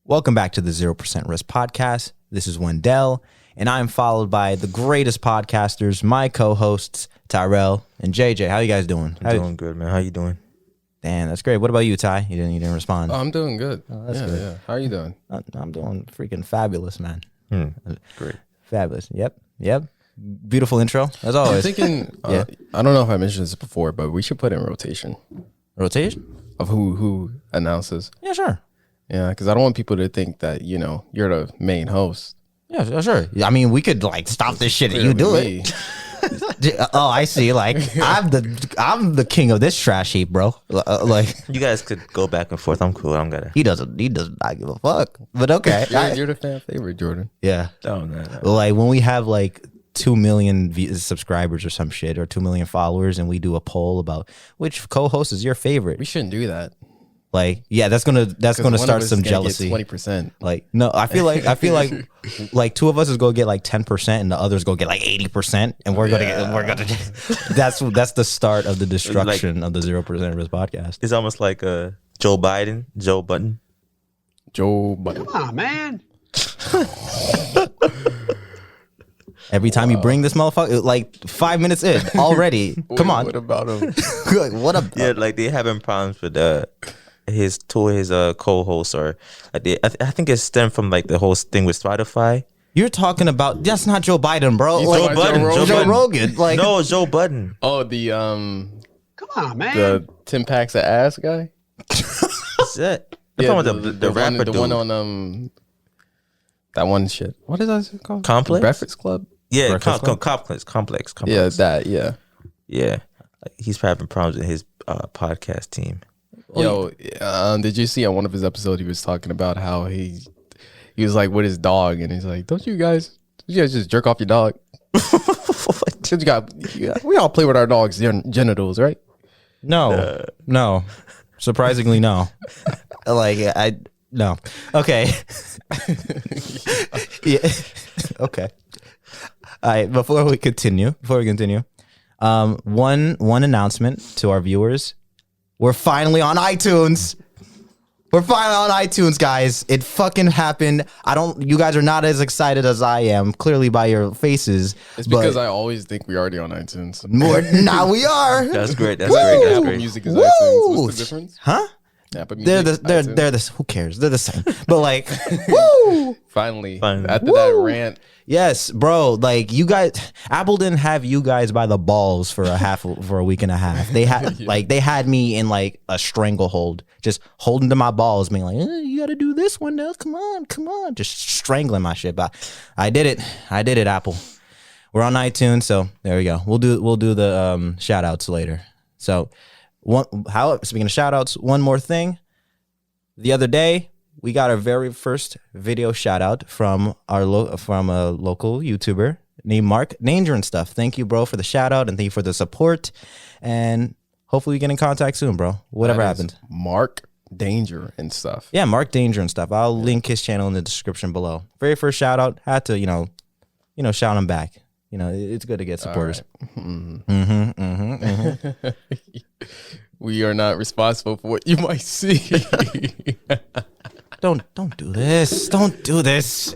Welcome back to the 0% Risk Podcast. This is Wendell, and I'm followed by the greatest podcasters, my co-hosts, Tyrell and JJ. How you guys doing? I'm doing good, man. How you doing? Damn, that's great. What about you, Ty? You didn't respond. Oh, I'm doing good. That's good. Yeah. How are you doing? I'm doing freaking fabulous, man. Great. Fabulous. Yep. Beautiful intro, as always. I'm thinking, Yeah. I don't know if I mentioned this before, but we should put in rotation Rotation? of who announces. Yeah, sure. Yeah, because I don't want people to think that, you're the main host. Yeah, sure. I mean, we could like stop this shit and you do it. Oh, I see. Like I'm the king of this trash heap, bro. Like You guys could go back and forth. I'm cool. I'm gonna. he does not give a fuck. But okay. You're the fan favorite, Jordan. Yeah. Oh no. Like when we have like 2 million subscribers or some shit, or 2 million followers, and we do a poll about which co-host is your favorite. We shouldn't do that. Like, yeah, that's gonna start some jealousy. 20%. Like, no, I feel like like two of us is gonna get like 10%, and the others gonna get like 80%, and we're gonna that's the start of the destruction of the 0% Risk Podcast. It's almost like Joe Biden, Joe Button. Joe Biden. Come on, man. Every time you bring this motherfucker, like 5 minutes in already. Come on, What about him? like, what a Yeah, like they having problems with his co-hosts, or like I think it stemmed from like the whole thing with Spotify. You're talking about. That's not Joe Biden, bro. You Like, talking about Joe Rogan. Like, No, Joe Budden. Oh, the Come on, man. the 10 packs of ass guy? What's that? You're talking about the rapper one, dude. the one on that one shit. What is that called? Complex? The Breakfast Club. Yeah, Breakfast Club? complex. Yeah, that. Yeah. Yeah. Like, he's having problems with his podcast team. Yo, did you see on one of his episodes he was talking about how he was like with his dog, and he's like, "Don't you guys just jerk off your dog? 'Cause we all play with our dogs' genitals, right?" No. Surprisingly, no. Like no. Okay. Yeah. Okay. All right. Before we continue, one announcement to our viewers: we're finally on iTunes. We're finally on iTunes, guys. It fucking happened. You guys are not as excited as I am, clearly by your faces. It's because I always think we're already on iTunes. Now we are. That's great. That's Woo! great. That's Apple great. Music is iTunes. What's the difference? Huh? Apple They're Music, they're iTunes. who cares? They're the same. But like, woo! Finally. Finally. After that rant, Yes, bro. Like you guys, Apple didn't have you guys by the balls for a week and a half. They had they had me in like a stranglehold, just holding to my balls, being like, "You got to do this one now. Come on," just strangling my shit. But I did it, Apple. We're on iTunes, so there we go. We'll do the shout outs later. So, speaking of shout outs, one more thing. The other day, we got our very first video shout out from from a local YouTuber named Mark Danger and stuff. Thank you, bro, for the shout out, and thank you for the support. And hopefully we get in contact soon, bro. Whatever that is happens. Mark Danger and stuff. Yeah, Mark Danger and stuff. I'll link his channel in the description below. Very first shout out. Had to, shout him back. It's good to get supporters. We are not responsible for what you might see. Don't do this. Don't do this.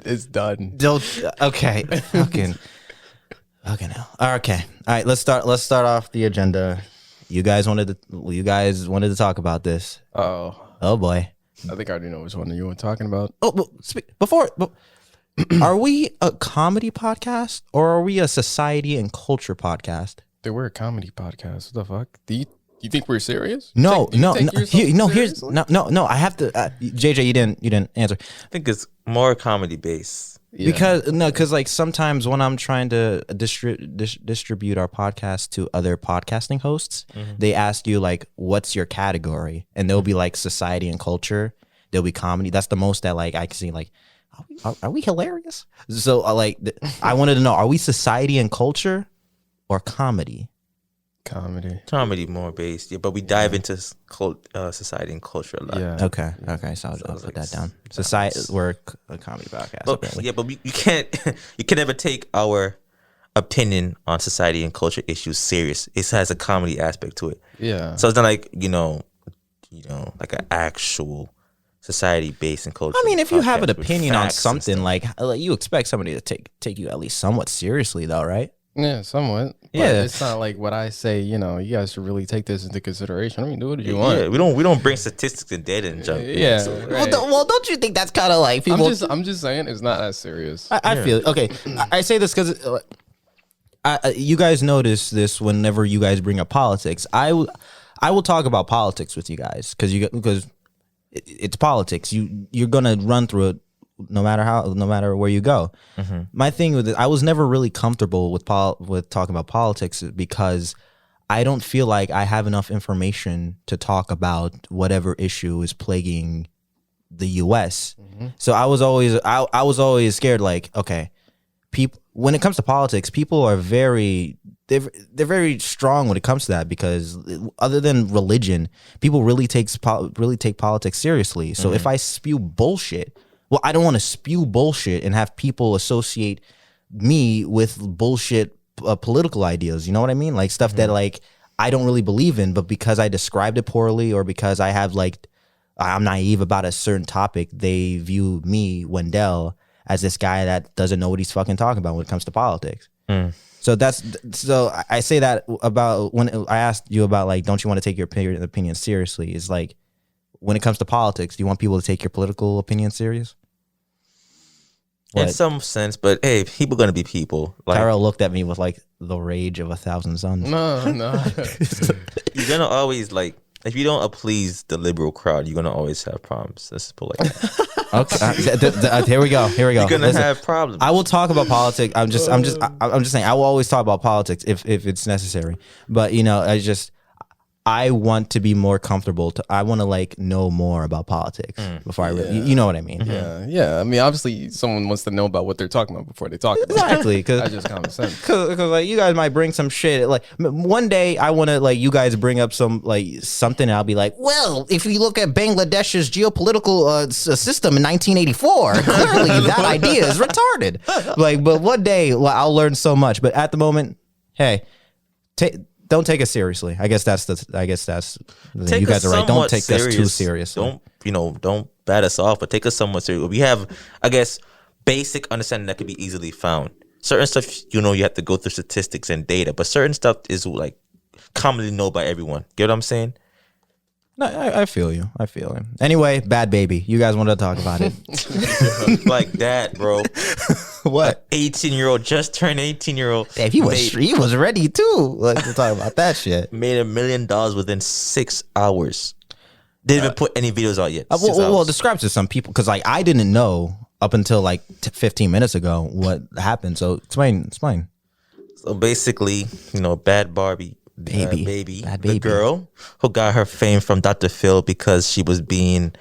It's done. Don't. Okay. Fucking hell. Okay. All right. Let's start off the agenda. You guys wanted to talk about this. Oh boy. I think I already know which one you were talking about. Oh, are we a comedy podcast or are we a society and culture podcast? They were a comedy podcast. What the fuck? Do you think we're serious? No. I have to. JJ, you didn't answer. I think it's more comedy based. Yeah. Because like sometimes when I'm trying to distribute our podcast to other podcasting hosts, they ask you like, what's your category? And they'll be like society and culture. There'll be comedy. That's the most that like I can see like, are we hilarious? So I wanted to know, are we society and culture or comedy? Comedy More based, yeah, but we dive into society and culture a lot. Yeah. Okay. So I'll put that down. Society, we're a comedy podcast. But, apparently. yeah, but you can't never take our opinion on society and culture issues serious. It has a comedy aspect to it. Yeah. So it's not like like an actual society based and culture. I mean, if you have an podcast with opinion on facts and something, stuff. like you expect somebody to take you at least somewhat seriously, though, right? Yeah, somewhat. But Yeah. it's not like what I say. You guys should really take this into consideration. I mean, do what you want. Yeah, we don't bring statistics and data and jump. in. Yeah, So, right. Well, don't you think that's kind of like people? I'm just saying it's not as serious. I feel okay. I say this because you guys notice this whenever you guys bring up politics. I will talk about politics with you guys because it's politics. You're gonna run through it no matter where you go. My thing with it, I was never really comfortable with talking about politics because I don't feel like I have enough information to talk about whatever issue is plaguing the U.S. So I was always scared. Like, okay, people, when it comes to politics, people are they're very strong when it comes to that because other than religion, people really take politics seriously. So if I spew bullshit, well, I don't want to spew bullshit and have people associate me with bullshit political ideas. You know what I mean? Like stuff that like I don't really believe in, but because I described it poorly or because I have I'm naive about a certain topic, they view me, Wendell, as this guy that doesn't know what he's fucking talking about when it comes to politics. So I say that about when I asked you about like, don't you want to take your opinion seriously? Is like, when it comes to politics, do you want people to take your political opinion serious? in What? some sense, but hey, people gonna be people. Like Tyrell looked at me with like the rage of 1,000 suns. No. you're gonna always like if you don't please the liberal crowd, you're gonna always have problems. Let's put it like that. Okay, here we go. You're gonna Listen, have problems. I will talk about politics. I'm just saying I will always talk about politics if it's necessary. But I want to be more comfortable. I want to like know more about politics before I really, you know what I mean? Yeah. I mean, obviously, someone wants to know about what they're talking about before they talk about it. Exactly, because That's just common sense. Cause like you guys might bring some shit. Like one day I want to like you guys bring up some like something. And I'll be like, well, if you look at Bangladesh's geopolitical system in 1984, clearly that idea is retarded. Like, but one day I'll learn so much. But at the moment, hey, don't take us seriously. I guess that's you guys are right. Don't take us too seriously. Don't bat us off, but take us somewhat serious. We have, I guess, basic understanding that can be easily found. Certain stuff, you have to go through statistics and data, but certain stuff is like commonly known by everyone. Get what I'm saying? No, I feel you. Anyway, Bad Baby. You guys wanted to talk about it. Like that, bro. What? 18-year-old just turned 18-year-old. Hey, he was ready too. Like to talk about that shit. Made $1 million within 6 hours. Didn't even put any videos out yet. Well, describe to some people because like I didn't know up until like 15 minutes ago what happened. So explain. So basically, Bad Barbie. Bad the baby. girl who got her fame from Dr. Phil because she was being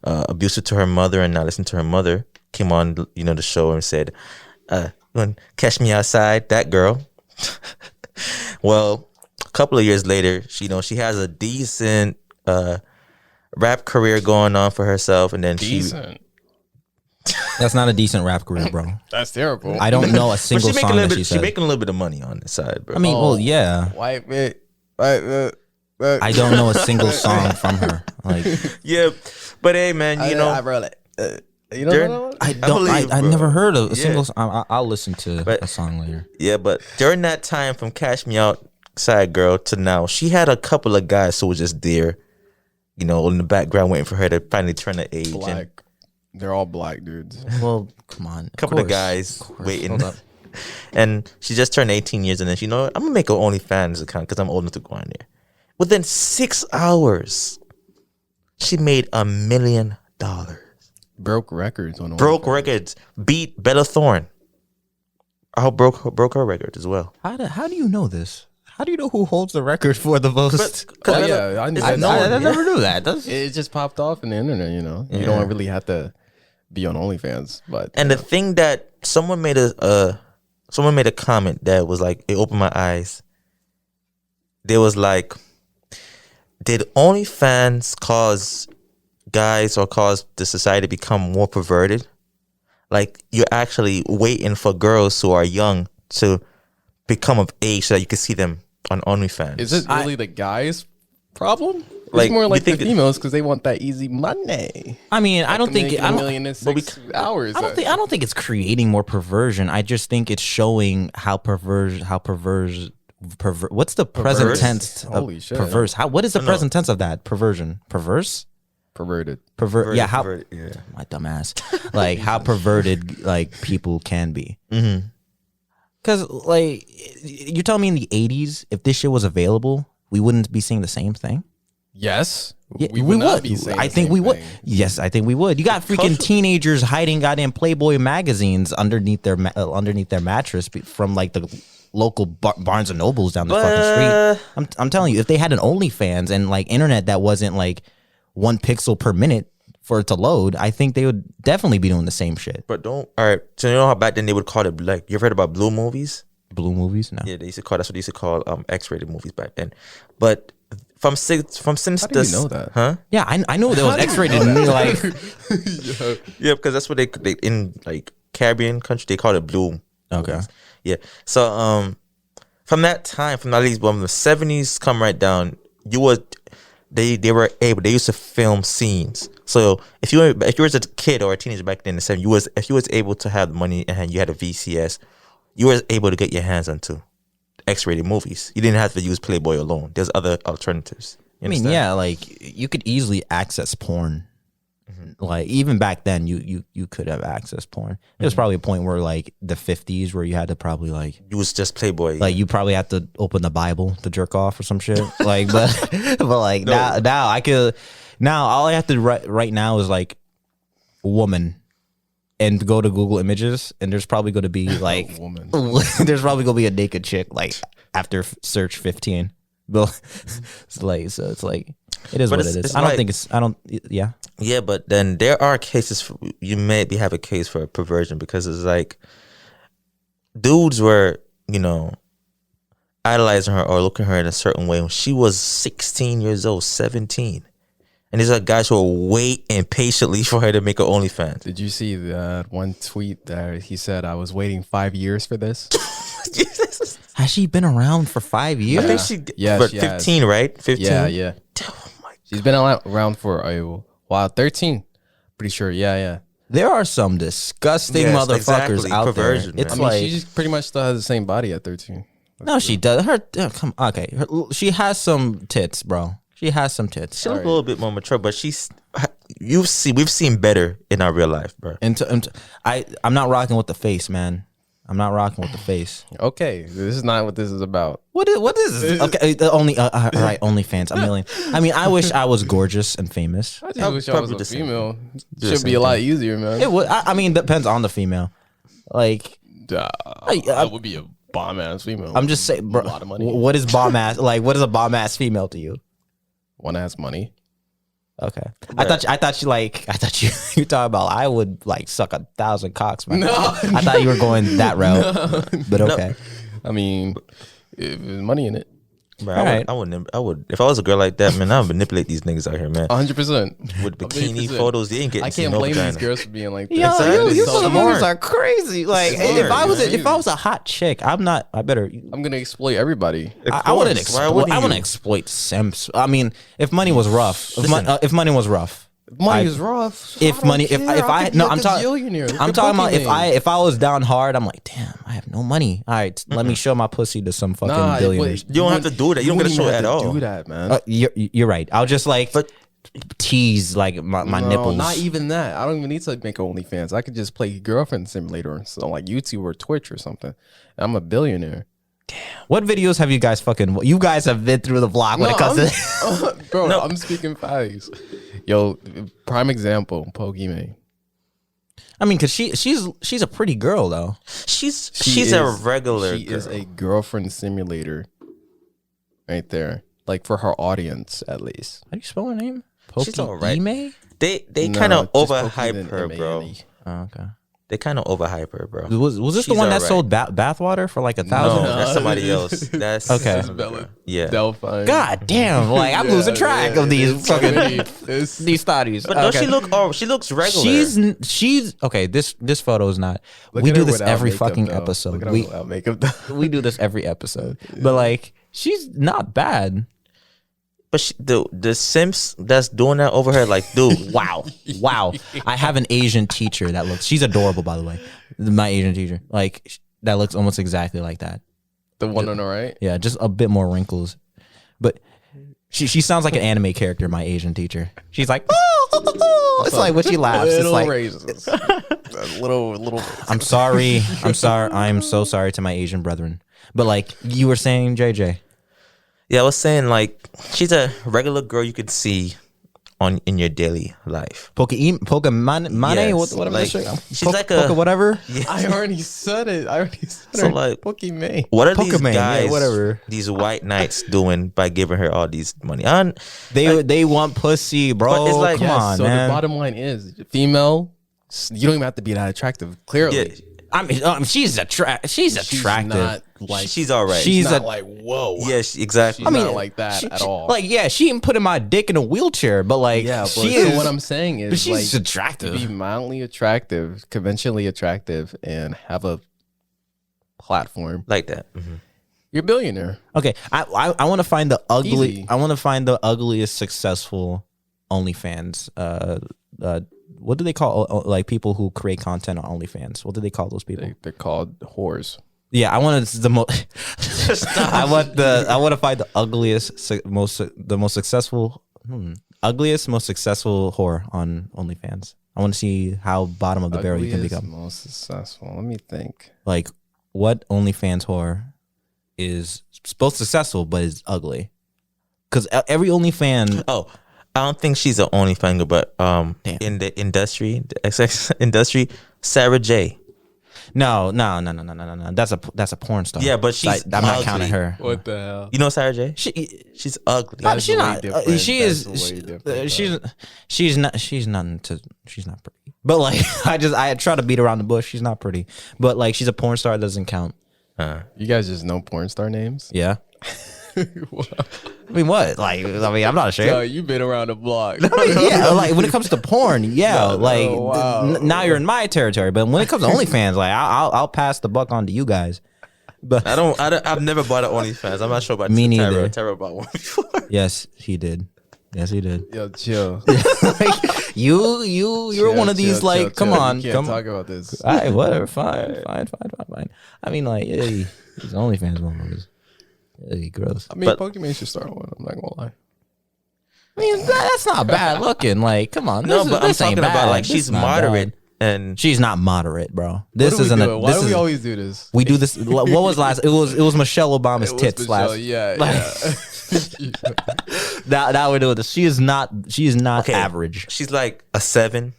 abusive to her mother and not listening to her mother, came on the show and said, catch me outside, that girl. Well, a couple of years later, she has a decent rap career going on for herself, and then Decent. That's not a decent rap career, bro. That's terrible. I don't know a but single song that she she's said. making a little bit of money on the side, bro. I mean, well, yeah. White man. I don't know a single song from her. Like, yeah, but hey, man, I really. You know what? I bro. never heard of a Yeah. single song. I'll listen to a song later. Yeah, but during that time from Cash Me Outside Girl to now, she had a couple of guys who were just there, in the background waiting for her to finally turn the age. Black. And They're all black dudes. Well, come on. a couple of guys waiting. And she just turned 18 years, and then I'm going to make an OnlyFans account because I'm old enough to go on there. Within 6 hours, she made $1 million. Broke records on Broke records. Beat Bella Thorne. I broke her record as well. How do you know this? How do you know who holds the record for the most? Oh, yeah, I knew that. I never knew that. It just popped off in the internet, You don't really have to be on OnlyFans, but And the thing that someone made a comment that was like, it opened my eyes. They was like, did OnlyFans cause guys or cause the society to become more perverted? Like you're actually waiting for girls who are young to become of age so that you can see them on OnlyFans. is it really the guys Problem? Like, It's more you like the think that- females because they want that easy money. I mean, I don't think Making I a don't, million in 6 hours. I don't think it's creating more perversion. I just think it's showing how what's the present Perverse? tense of Holy shit. perverse? What is the present tense of that? Perversion. Perverse? Perverted. Yeah, how Perverted, yeah. my dumbass. Like how perverted like people can be. Mm-hmm. Cause like you're telling me in the 80s, if this shit was available, we wouldn't be seeing the same thing? Yes. Yeah, we would not be saying I the think same we would. thing. Yes, I think we would. You got freaking teenagers hiding goddamn Playboy magazines underneath their mattress from like the local Barnes and Nobles down the fucking street. I'm telling you, if they had an OnlyFans and like internet that wasn't like 1 pixel per minute for it to load, I think they would definitely be doing the same shit. But all right. So you know how back then they would call it, like, you ever heard about blue movies? Blue movies, no. Yeah, that's what they used to call X-rated movies back then. But since How do you know that? Huh? Yeah, I know there was X-rated. Like, Yeah, because that's what they in like Caribbean country they call it blue. okay, Yeah. So from that time, from at least when the 70s come right down, they used to film scenes. So if you was a kid or a teenager back then in the 70s, if you was able to have the money and you had a VCS, you were able to get your hands onto X-rated movies. You didn't have to use Playboy alone. There's other alternatives. You I mean, understand? yeah, like you could easily access porn. Like even back then, you could have accessed porn. There was probably a point where like the 50s where you had to probably like You was just Playboy. like you probably have to open the Bible to jerk off or some shit. Like, but like now I could all I have to write right now is like woman and go to Google Images and there's probably going to be like woman. there's probably going to be a naked chick like after search 15. But it's like it is But what it's- it is. it's I don't like- think it's yeah. Yeah, but then there are cases you maybe have a case for perversion because it's like dudes were, idolizing her or looking at her in a certain way when she was 16 years old, 17. And these are guys who are waiting patiently for her to make an OnlyFans. Did you see that one tweet that he said, I was waiting 5 years for this? Has she been around for 5 years? I think she, Yeah, but she has. 15, right? 15? Yeah. Oh my She's been around for a while. 13. Pretty sure. Yeah. There are some disgusting Yes, motherfuckers exactly. out Perversion, there. It's I mean, like she just pretty much still has the same body at 13. no, she does. Come okay. She has some tits, bro. She has some tits. She look a little bit more mature, but we've seen better in our real life, bro. I'm not rocking with the face, man. I'm not rocking with the face. Okay, this is not what this is about. What is this? Okay, all right, OnlyFans, a million. I mean, I wish I was gorgeous and famous. I just wish I was probably a the same. female. the Should be same a lot easier, man. It would. I mean, depends on the female. Like, I would be a bomb ass female. I'm just saying, bro. A lot of money. What is bomb ass? Like, what is a bomb ass female to you? One has money. Okay, I thought you you talking about I would like suck 1,000 cocks, man. No. I thought you were going that route, but okay. I mean, if there's money in it, Bro, Alright. I would. If I was a girl like that, man, I would manipulate these niggas out here, man. 100%. With bikini photos, they ain't getting I can't no blame vagina. these girls for being like Yo, this. Exactly. you It's so motherfuckers smart. are crazy. Like, Smart, if man. I was a hot chick, I'm not. I better. I'm gonna exploit everybody. I wouldn't course. Why exploit. wouldn't I wouldn't you? exploit simps. I mean, if money was rough, Listen. if money was rough, Money is rough. if money, if I no, I'm talking. I'm talking about if I was down hard, I'm like, damn, I have no money. All right, let me show my pussy to some fucking billionaires. You don't have to do that. You don't gotta show it at all. Do that, man. You're right. I'll just like But- tease like my No, nipples. Not even that. I don't even need to make OnlyFans. I could just play girlfriend simulator on like YouTube or Twitch or something. I'm a billionaire. What videos have you guys fucking? You guys have been through the block when it comes to. Bro, I'm speaking facts. Yo, prime example, Pokemon. I mean, cause she's a pretty girl though. She's a regular She girl. is a girlfriend simulator. Right there. Like for her audience, at least. How do you spell her name? She's alright. Pokemon? They No, kind of just overhype Pokemon, her, bro. MANE. Oh, okay. They kind of overhype her, bro. Was this the She's one that alright. sold bathwater for like No, 1,000? that's somebody else. That's Okay. That's Bella. Yeah. Delphine. God damn! Like I'm losing track of these fucking these studies. But does she look? Oh, she looks regular. She's okay. This photo is not. Look we at do her this without every makeup, fucking though. episode. Look at her We without makeup, though. we do this every episode. But like she's not bad. But the simps that's doing that over her, like, dude, Wow. I have an Asian teacher that looks. She's adorable, by the way. My Asian teacher, like that looks almost exactly like that. The one on the right. Yeah, just a bit more wrinkles, but she sounds like an anime character. My Asian teacher. She's like, oh, it's like when she laughs. It's Little like, raisins. little. I'm sorry. I'm so sorry to my Asian brethren. But like you were saying, JJ. yeah, I was saying like she's a regular girl you could see in your daily life. Pokemon, Yes, whatever. like, that shit. she's like a whatever. I already said it. So like, Pokemon. what are these Pokemon, yeah, guys, whatever. these white knights doing by giving her all these money? They want pussy, bro. But it's like- Come on, so man. the bottom line is, female, you don't even have to be that attractive. Clearly, Yeah, I mean, she's attractive. she's not like she's all right. She's not a- like whoa. yeah, exactly. She's not like that at all. Like, yeah, she ain't putting my dick in a wheelchair, but like, yeah, but she so is. what I'm saying is, but she's like, attractive. to be mildly attractive, conventionally attractive, and have a platform, like that. Mhm. you're a billionaire. Okay, I want to find the ugly. Easy. I want to find the ugliest successful OnlyFans. What do they call like people who create content on OnlyFans? What do they call those people? They're called whores. Yeah, I want the most. I want to find the most successful, ugliest, most successful whore on OnlyFans. I want to see how bottom of the barrel you can Ugliest, become. most successful. Let me think. Like, what OnlyFans whore is both successful but is ugly? Because every OnlyFans. Oh, I don't think she's an OnlyFans, but in the industry, the XX industry, Sarah J. No. That's a porn star. Yeah, but So she's I'm not ugly. counting her. What the hell? You know Sarah J? She's ugly. That's She's way not. different. She That's is. way different, She's not. She's nothing to. She's not pretty. But like, I try to beat around the bush. She's not pretty. But like, she's a porn star. It doesn't count. You guys just know porn star names? Yeah. I mean, what? Like, I'm not ashamed. Yo, you've been around the block. Yeah, like when it comes to porn, yeah, like wow. now you're in my territory. But when it comes to OnlyFans, like I'll pass the buck on to you guys. But I've never bought an OnlyFans. I'm not sure about Me Tara. neither. Tara bought one before. yes, he did. Yes, he did. Yo, chill. Like, you're one of these. Chill, like, chill, come chill. on, You can't come talk on. about this. All right, whatever. Fine. I mean, like, hey, these OnlyFans motherfuckers. Hey, gross. I mean, But- Pokemon should start one. I'm not gonna lie. I mean, that's not bad looking. Like, come on. No, this but I'm this ain't talking about bad. like This she's is not moderate bad. and She's not moderate, bro. This What do we isn't do? a. Why This do we is, always do this? we do this. What was last? It was Michelle Obama's It was tits Michelle, last. Yeah, Like- yeah. Now we're doing this. She is not okay, average. She's like a 7.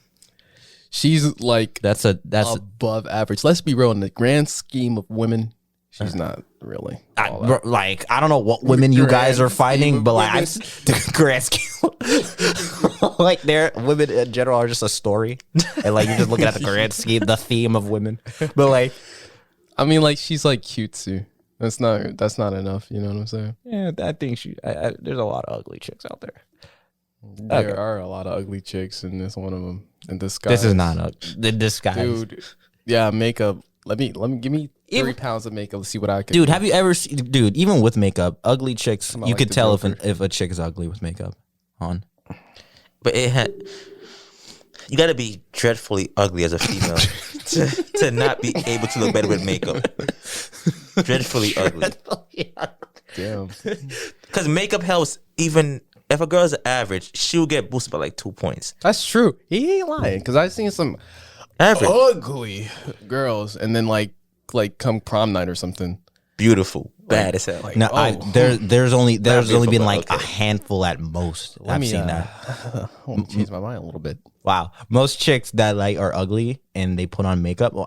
She's like That's above average. Let's be real. In the grand scheme of women, she's not really. all that. like I don't know what women you guys are Grand scheme fighting, of but like women. the grand scheme, like they're women in general are just a story, and like you're just looking at the grand scheme, the theme of women. But like, I mean, like she's like cutesy. That's not enough. You know what I'm saying? yeah, I think there's a lot of ugly chicks out there. There are a lot of ugly chicks, and this one of them in disguise. This is not the disguise, dude. Yeah, makeup. Let me give me 3 Even- pounds of makeup. Let's see what I can. Dude, have you ever seen? Dude, even with makeup, ugly chicks, Not you like could the tell Joker. if a chick is ugly with makeup on. But you got to be dreadfully ugly as a female to not be able to look better with makeup. Dreadfully ugly. Damn. Because makeup helps even if a girl's average, she'll get boosted by like 2 points. That's true. He ain't lying. Because I've seen some Average. ugly girls, and then like come prom night or something. Beautiful. Bad as hell. Like, Now, there's only beautiful, been but like a okay. handful at most. I've seen that. I want to change my mind a little bit. Wow, most chicks that like are ugly and they put on makeup. Well,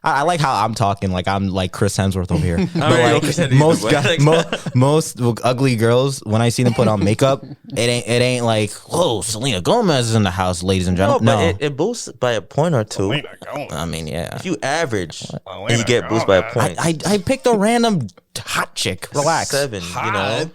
I like how I'm talking like I'm like Chris Hemsworth over here. But really know like Chris Hemsworth most either, but like- most ugly girls, when I see them put on makeup, it ain't like, whoa, Selena Gomez is in the house, ladies and No, gentlemen. No, but it boosts by a point or two. I mean, yeah. If you average and you get boosted by a point, I picked a random hot chick. Relax. 7, you know.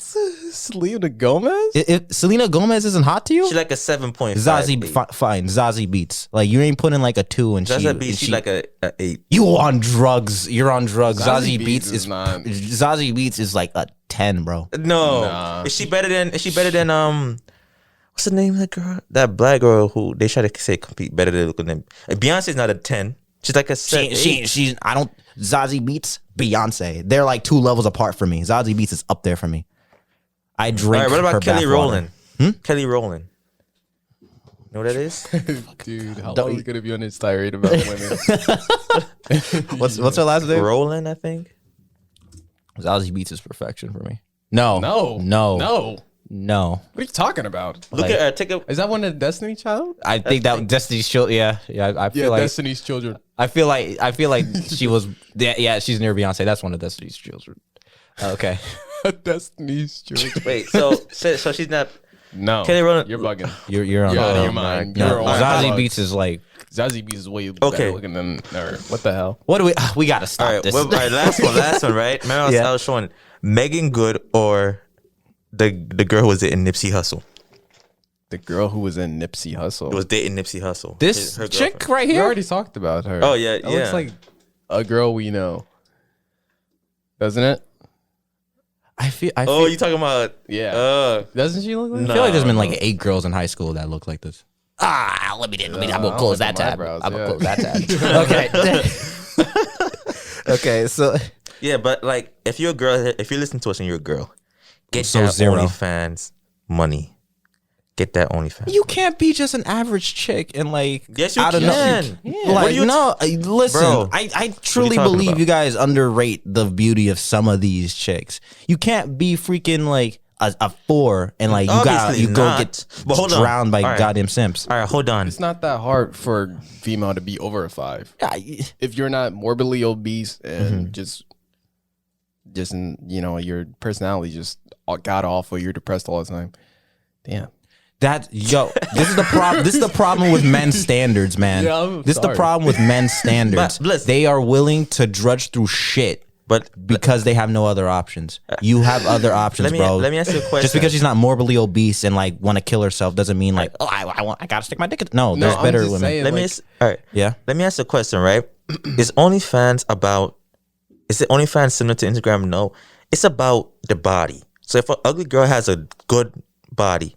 Selena Gomez? If Selena Gomez isn't hot to you, She's like a 7.5. Zazie, fine. Zazie beats. Like you ain't putting like a 2 and Zazie she. beats, and she's she- like a 8. You on drugs? You're on drugs. Zazie Zazie Beetz Beats is not- Zazie Beats is like a 10, bro. No. Nah. Is she better than what's the name of that girl? That black girl who they try to say compete better than Beyonce's not a 10. She's like a set. She's I don't Zazie Beetz, Beyonce. They're like 2 levels apart for me. Zazie Beetz is up there for me. I drink. All right, what about her Kelly bathwater. Rowland? Kelly Rowland. You know what that is? Dude, how long are we gonna be on this tirade about women? What's her last name? Rowland, I think. Zazie Beetz is perfection for me. No. No. What What are you talking about? Look Like- at her. Take a. Is that one of the Destiny Child? I think that Destiny's Child. Yeah. I feel like Destiny's Children. I feel like she was. Yeah, she's near Beyonce. That's one of Destiny's children. Okay. Destiny's Children. Wait, so she's not. No, Kelly Rowland- you're bugging. You're on You're out of the- your mind. No, You're on Zazie drugs. Beetz is like. Zazie Beetz is way Okay. better looking than her. What the hell? What do we gotta stop All right, this. well, all right, last one, right? Remember Yeah. I was showing Megan Good or the girl who was dating Nipsey Hussle. The girl who was in Nipsey Hussle. It was dating Nipsey Hussle. This Her chick girlfriend. right We here. already talked about her. Oh, yeah, that looks yeah. like a girl we know, doesn't it? I feel. Oh, you talking about? Yeah. Doesn't she look like? I feel like there's been like 8 girls in high school that look like this. Let me. I'm I gonna don't close like that my tab. eyebrows, I'm gonna yeah. close that tab. Okay. Okay. So Yeah, but like, if you're a girl, if you're listening to us and you're a girl, get So that zero. OnlyFans money. Get that OnlyFans. you can't be just an average chick and like. Yes, you out of can. no- What Like are you no, listen. Bro, I truly talking believe about? you guys underrate the beauty of some of these chicks. You can't be freaking like a 4 and like Obviously you go not. get But hold on. drowned by All right. goddamn simps. All right, hold on. It's not that hard for female to be over a 5 Yeah, if you're not morbidly obese and just your personality just got off or you're depressed all the time. Damn. This is the problem. This is the problem with men's standards, man. Yeah, I'm this is the sorry. problem with men's standards. But listen. They are willing to drudge through shit But because they have no other options. You have other options, bro. let me ask you a question. Just because she's not morbidly obese and like want to kill herself doesn't mean like, oh, I gotta stick my dick in. No, there's I'm better just women. saying, let me like, all right. Yeah. Let me ask you a question, right? Is OnlyFans about? Is it OnlyFans similar to Instagram? No, it's about the body. So if an ugly girl has a good body,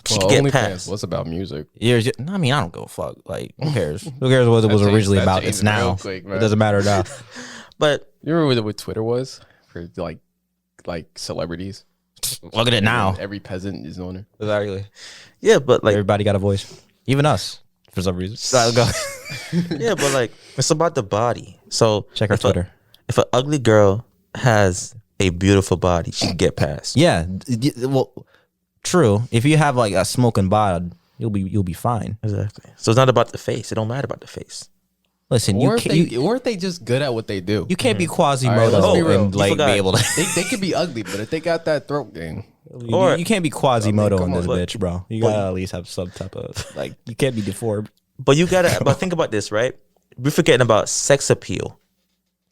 she well, can get OnlyFans past. was about music. I mean, I don't give a fuck. Like, who cares? Who cares what it was That originally changed- about? that It's changed real now. quick, It man. doesn't matter now. But You remember what Twitter was for like celebrities? Look at it now. Every peasant is on it. Exactly. yeah, but like Everybody got a voice, even us, for some reason. So go. yeah, but like it's about the body. So Check our if Twitter. If an ugly girl has a beautiful body, she can get past. Yeah, well, true. If you have like a smoking bod, you'll be fine. Exactly. So it's not about the face. It don't matter about the face. Listen, Or you weren't they just good at what they do? you can't be All right, Quasimodo let's be real. and You like forgot. be able to. they could be ugly, but if they got that throat game, Or- you can't be Quasimodo come in this on. bitch, bro. You gotta at least have some type of like. You can't be deformed. But you gotta. But think about this, right? We're forgetting about sex appeal.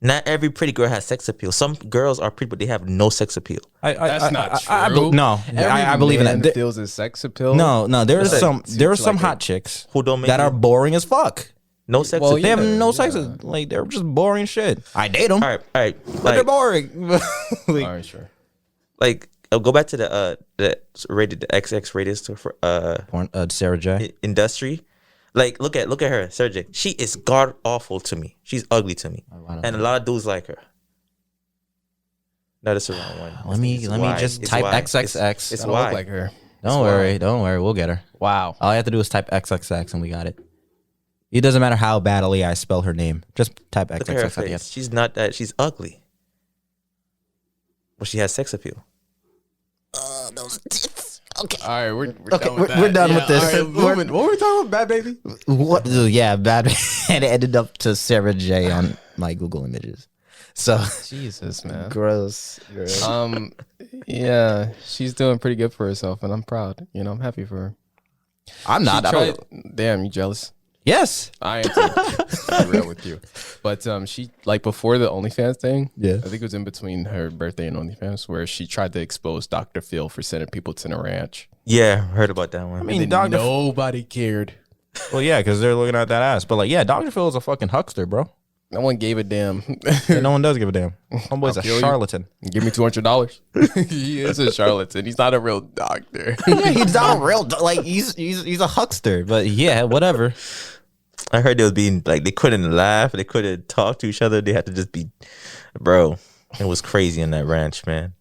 Not every pretty girl has sex appeal. Some girls are pretty, but they have no sex appeal. that's not true. No, I believe in man that. feels a sex appeal. No, there are Listen, some like hot chicks Who don't make that you- are boring as fuck. No sex Well, appeal. They have Yeah, no sex. Like they're just boring shit. I date them, All right. but they're Like, boring. All Like, right, sure. I'll go back to the XX rated for Sarah J. industry. Like look at her, Sarah J. She is god awful to me. She's ugly to me, don't and a lot of dudes like her. No, that's the wrong one. Let me just type XXX. It's I don't why. look like her. Don't worry, we'll get her. Wow. All I have to do is type XXX and we got it. It doesn't matter how badly I spell her name. Just type Look at her XXX at the face. end. She's not that. She's ugly, but she has sex appeal. All right, we're Okay, done with we're that. done with this. All right, moving. What were we talking about, Bad Baby? What? Yeah, bad. And it ended up to Sarah J on my Google Images. So Jesus, man. gross. Yeah, she's doing pretty good for herself, and I'm proud. I'm happy for her. I'm not. She I don't, tried- Damn, you jealous? yes. I am too. Be real with you. But she before the OnlyFans thing. Yeah. I think it was in between her birthday and OnlyFans where she tried to expose Dr. Phil for sending people to the ranch. Yeah, heard about that one. I mean, And Dr. nobody cared. Well, yeah, because they're looking at that ass. But like, yeah, Dr. Phil is a fucking huckster, bro. No one gave a damn. Yeah, no one does give a damn. Homeboy's I'll a kill you. charlatan. Give me $200. He is a charlatan. He's not a real doctor. Yeah, he's not a real like he's a huckster. But yeah, whatever. I heard they was being like they couldn't laugh, they couldn't talk to each other. They had to just be, bro. It was crazy in that ranch, man.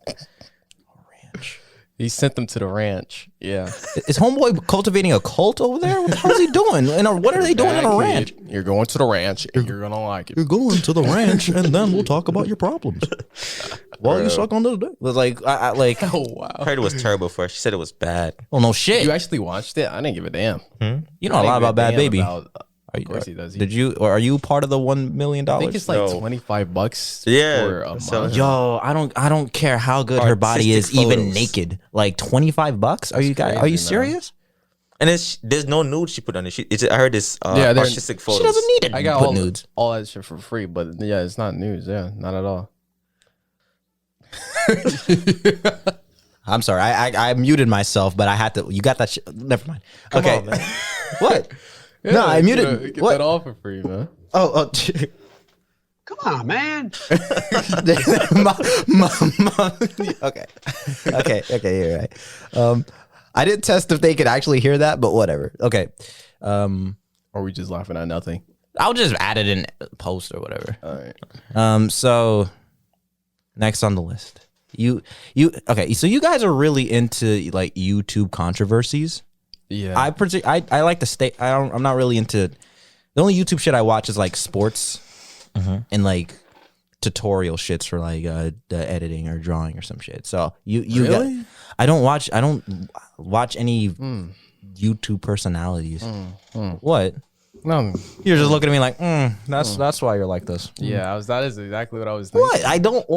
He sent them to the ranch. Yeah. Is homeboy cultivating a cult over there? What the hell is he doing? And what are they doing in a ranch? You're going to the ranch and you're gonna like it. You're going to the ranch, and then we'll talk about your problems while you suck on the dick. Was like, I like. Oh wow. I heard it was terrible for her. She said it was bad. Well, no shit. You actually watched it? I didn't give a damn. You know a lot about Bad Baby. Of course he does. Did you, or are you part of the $1 million? I think it's like No. $25 Yeah, for a so- month. Yo, I don't care how good her body is, Artistic even photos. naked. Like $25? Are you guys? Are crazy, you man. serious? And there's no nude she put on it. I heard this Yeah, they're- artistic photos. She doesn't need it. I got Put all, nudes. all that shit for free, but yeah, it's not news. Yeah, not at all. I'm sorry. I muted myself, but I had to. You got that shit. Never mind. Okay. on, man. What? No, I muted. Get What? that all for free, man. Oh. Come on, man. Okay. Okay, you're right. I didn't test if they could actually hear that, but whatever. Okay. Or are we just laughing at nothing? I'll just add it in post or whatever. All right. So next on the list. You okay, so you guys are really into like YouTube controversies. Yeah. I like to stay. I'm not really into. The only YouTube shit I watch is like sports and like tutorial shits for like the editing or drawing or some shit. So you Really? got, I don't watch any YouTube personalities. What? no. You're just looking at me like, that's why you're like this. Yeah, that is exactly what I was thinking. What? I don't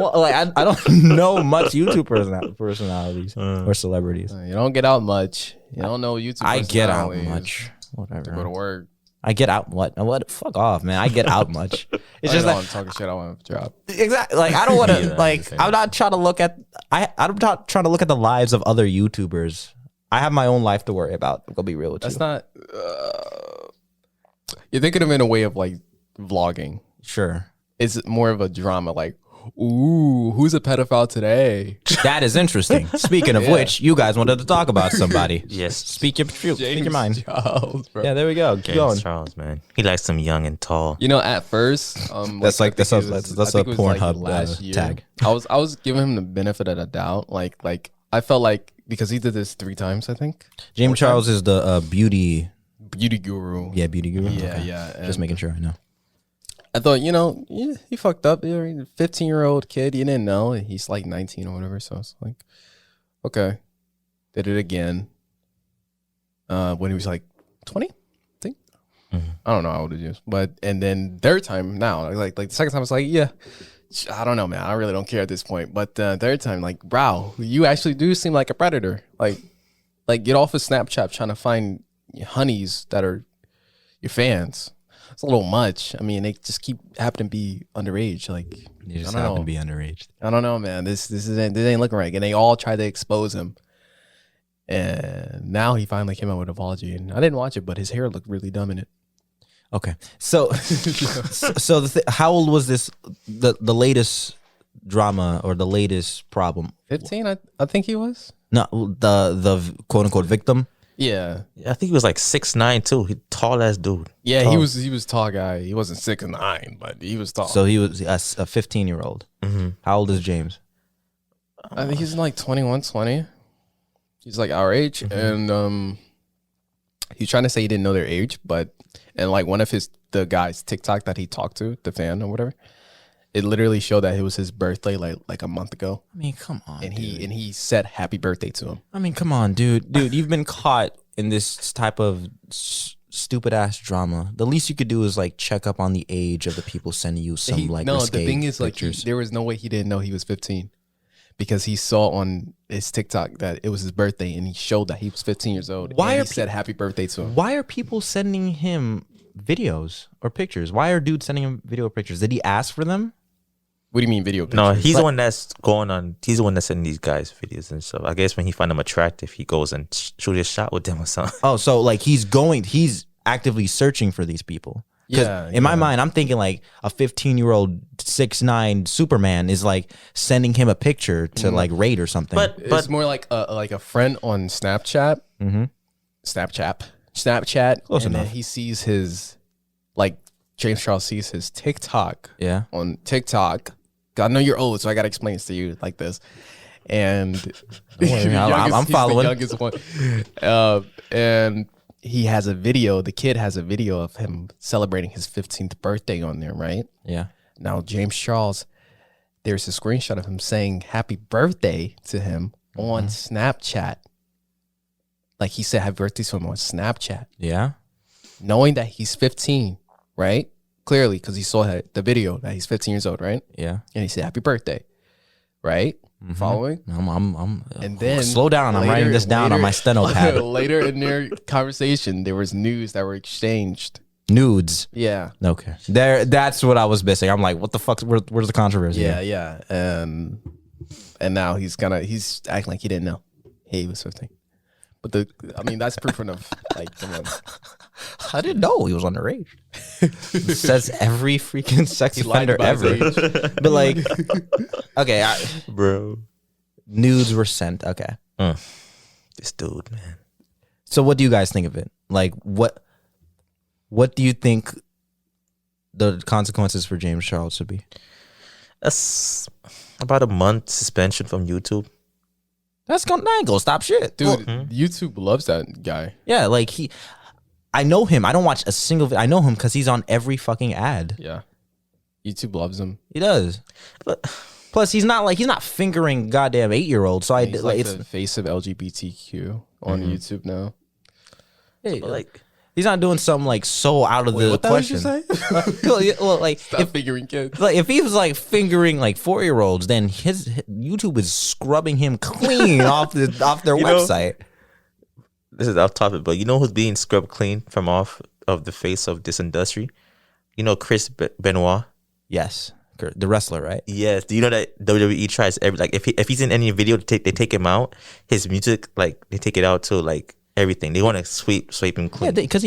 know much YouTube personalities or celebrities. You don't get out much. You don't know YouTube. I get out personalities. much. To go to Whatever. work. I get out what? What? Fuck off, man. I get out much. It's just I'm like talking shit. I want to drop. exactly like I don't want to Yeah, like. I'm not trying to look at. I'm not trying to look at the lives of other YouTubers. I have my own life to worry about. I'm gonna be real with That's you. not. You're thinking of it in a way of like vlogging. Sure. It's more of a drama. Like, ooh, who's a pedophile today? That is interesting. Speaking of which, you guys wanted to talk about somebody. Yes. Speak your mind. Charles, bro. Yeah, there we go. Keep James going. Charles, man. He likes them young and tall. You know, at first, That's like I think that's it was- that's I a think it was, like, Pornhub last year. tag. I was giving him the benefit of the doubt. Like I felt like because he did this 3 times, I think. James Charles is the beauty guru. Yeah, beauty guru. Yeah, Okay. yeah. Just and making sure I know. I thought, yeah, he fucked up. You're a 15-year-old kid. You didn't know. He's like 19 or whatever. So it's like, okay. Did it again. When he was like 20, I think. I don't know how old he is. But, and then third time now, like the second time, I was like, yeah, I don't know, man. I really don't care at this point. But third time, like, bro, you actually do seem like a predator. Like get off of Snapchat trying to find honeys that are your fans. It's a little much. I mean, they just keep happen to be underage. Like, You just I don't happen know. to be underage. I don't know, man. This ain't looking right. And they all tried to expose him. And now he finally came out with an apology. And I didn't watch it, but his hair looked really dumb in it. Okay, so so how old was this? The latest drama or the latest problem? 15, I think he was. No, the quote unquote victim. Yeah. I think he was like 6'9" too. He tall ass dude. Yeah, he was tall guy. He wasn't 6'9", but he was tall. So he was a 15-year-old. How old is James? I think he's like 21, 20. He's like our age. And he's trying to say he didn't know their age, and like one of the guys TikTok that he talked to, the fan or whatever, it literally showed that it was his birthday like a month ago. I mean, come on, And dude. he said happy birthday to him. I mean, come on, dude. You've been caught in this type of stupid ass drama. The least you could do is like check up on the age of the people sending you some like no, risque the thing is like pictures. there was no way he didn't know he was 15 because he saw on his TikTok that it was his birthday and he showed that he was 15 years old. Why and are he said happy birthday to him? Why are people sending him videos or pictures? Why are dudes sending him video or pictures? Did he ask for them? What do you mean video pictures? No, he's the one that's going on. He's the one that's sending these guys videos and stuff. I guess when he find them attractive, he goes and shoot a shot with them or something. Oh, so like he's actively searching for these people. Yeah. In my mind, I'm thinking like a 15-year-old 6'9" Superman is like sending him a picture to like rate or something. But it's more like a friend on Snapchat. Mm-hmm. Snapchat. Close and enough. then he sees his, like, James Charles sees his TikTok. Yeah. On TikTok. I know you're old, so I gotta explain this to you like this. And worry, I'm he's the following. youngest one. And he has a video. The kid has a video of him celebrating his 15th birthday on there, right? Yeah. Now, James Charles, there's a screenshot of him saying happy birthday to him on Snapchat. Like he said happy birthday to him on Snapchat. Yeah. Knowing that he's 15, right? Clearly, because he saw the video that he's 15 years old, right? Yeah. And he said happy birthday, right? Following? I'm And then slow down. I'm writing this down on my steno pad. Later in their conversation, there was news that were exchanged. Nudes. Yeah. Okay. That's what I was missing. I'm like, what the fuck? Where's the controversy? Yeah, here? yeah. And now he's acting like he didn't know he was 15. But that's proof enough. Like, come on. I didn't know he was underage. Says every freaking sex He lied offender about his ever. age. But like, okay, bro, nudes were sent. Okay. this dude, man. So what do you guys think of it? Like, what do you think the consequences for James Charles should be? That's about a month suspension from YouTube. That ain't gonna stop shit. Dude, YouTube loves that guy. Yeah, like I know him. I don't watch a single. I know him because he's on every fucking ad. Yeah. YouTube loves him. He does. But Plus, he's not fingering goddamn 8-year-olds. So He's like it's the face of LGBTQ on YouTube now. hey, like, he's not doing something like so out of the what the hell did question. you say? Well, like Stop figuring kids. if he was like fingering like 4-year-olds, then his YouTube is scrubbing him clean off their know, website. this is off topic, but you know who's being scrubbed clean from off of the face of this industry? You know Chris Benoit? Yes, the wrestler, right? Yes. Do you know that WWE tries if he's in any video, they take him out. His music, like, they take it out to like everything. They want to sweep him Yeah, clean. because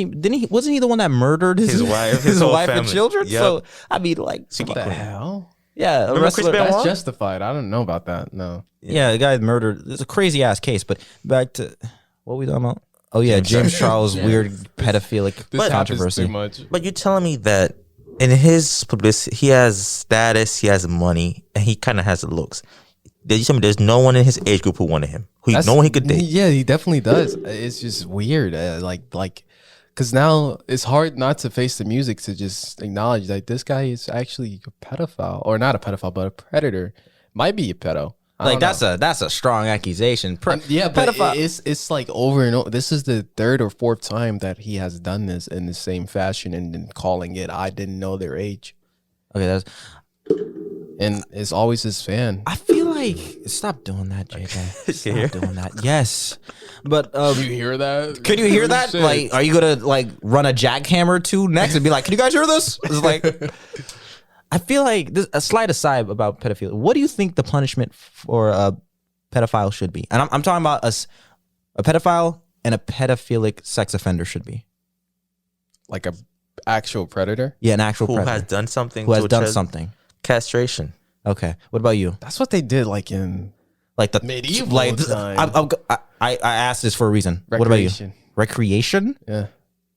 wasn't he the one that murdered his wife, his whole wife and family. children? Yep. So I mean, like, What the hell? yeah, a Remember wrestler. Chris Benoit? That's justified. I don't know about that. No. Yeah, the guy murdered. It's a crazy ass case. But back to what we talking about? Oh yeah, James Charles' weird pedophilic This happens controversy. too much. But you're telling me that in his publicity, he has status, he has money, and he kind of has the looks. Did you tell me there's no one in his age group who wanted him? No one he could date? Yeah, he definitely does. It's just weird. Because now it's hard not to face the music to just acknowledge that this guy is actually a pedophile, or not a pedophile, but a predator. Might be a pedo. I Like don't know. that's a strong accusation. Yeah, but pedophile. it's like over and over. This is the third or fourth time that he has done this in the same fashion and then calling it, I didn't know their age. Okay, that's. And it's always his fan. I feel like stop doing that, JK. Stop doing that. Yes, but You hear that? can you hear that? Shit. Like, are you gonna like run a jackhammer too next and be like, "Can you guys hear this?" It's like, I feel like this, a slight aside about pedophilia. What do you think the punishment for a pedophile should be? And I'm talking about a pedophile and a pedophilic sex offender should be. Like a actual predator? Yeah, an actual Who predator has done something? who has to a done child? something. Castration. Okay, what about you? That's what they did like in Like the medieval like time. I asked this for a reason. What about you? Recreation. Recreation? Yeah.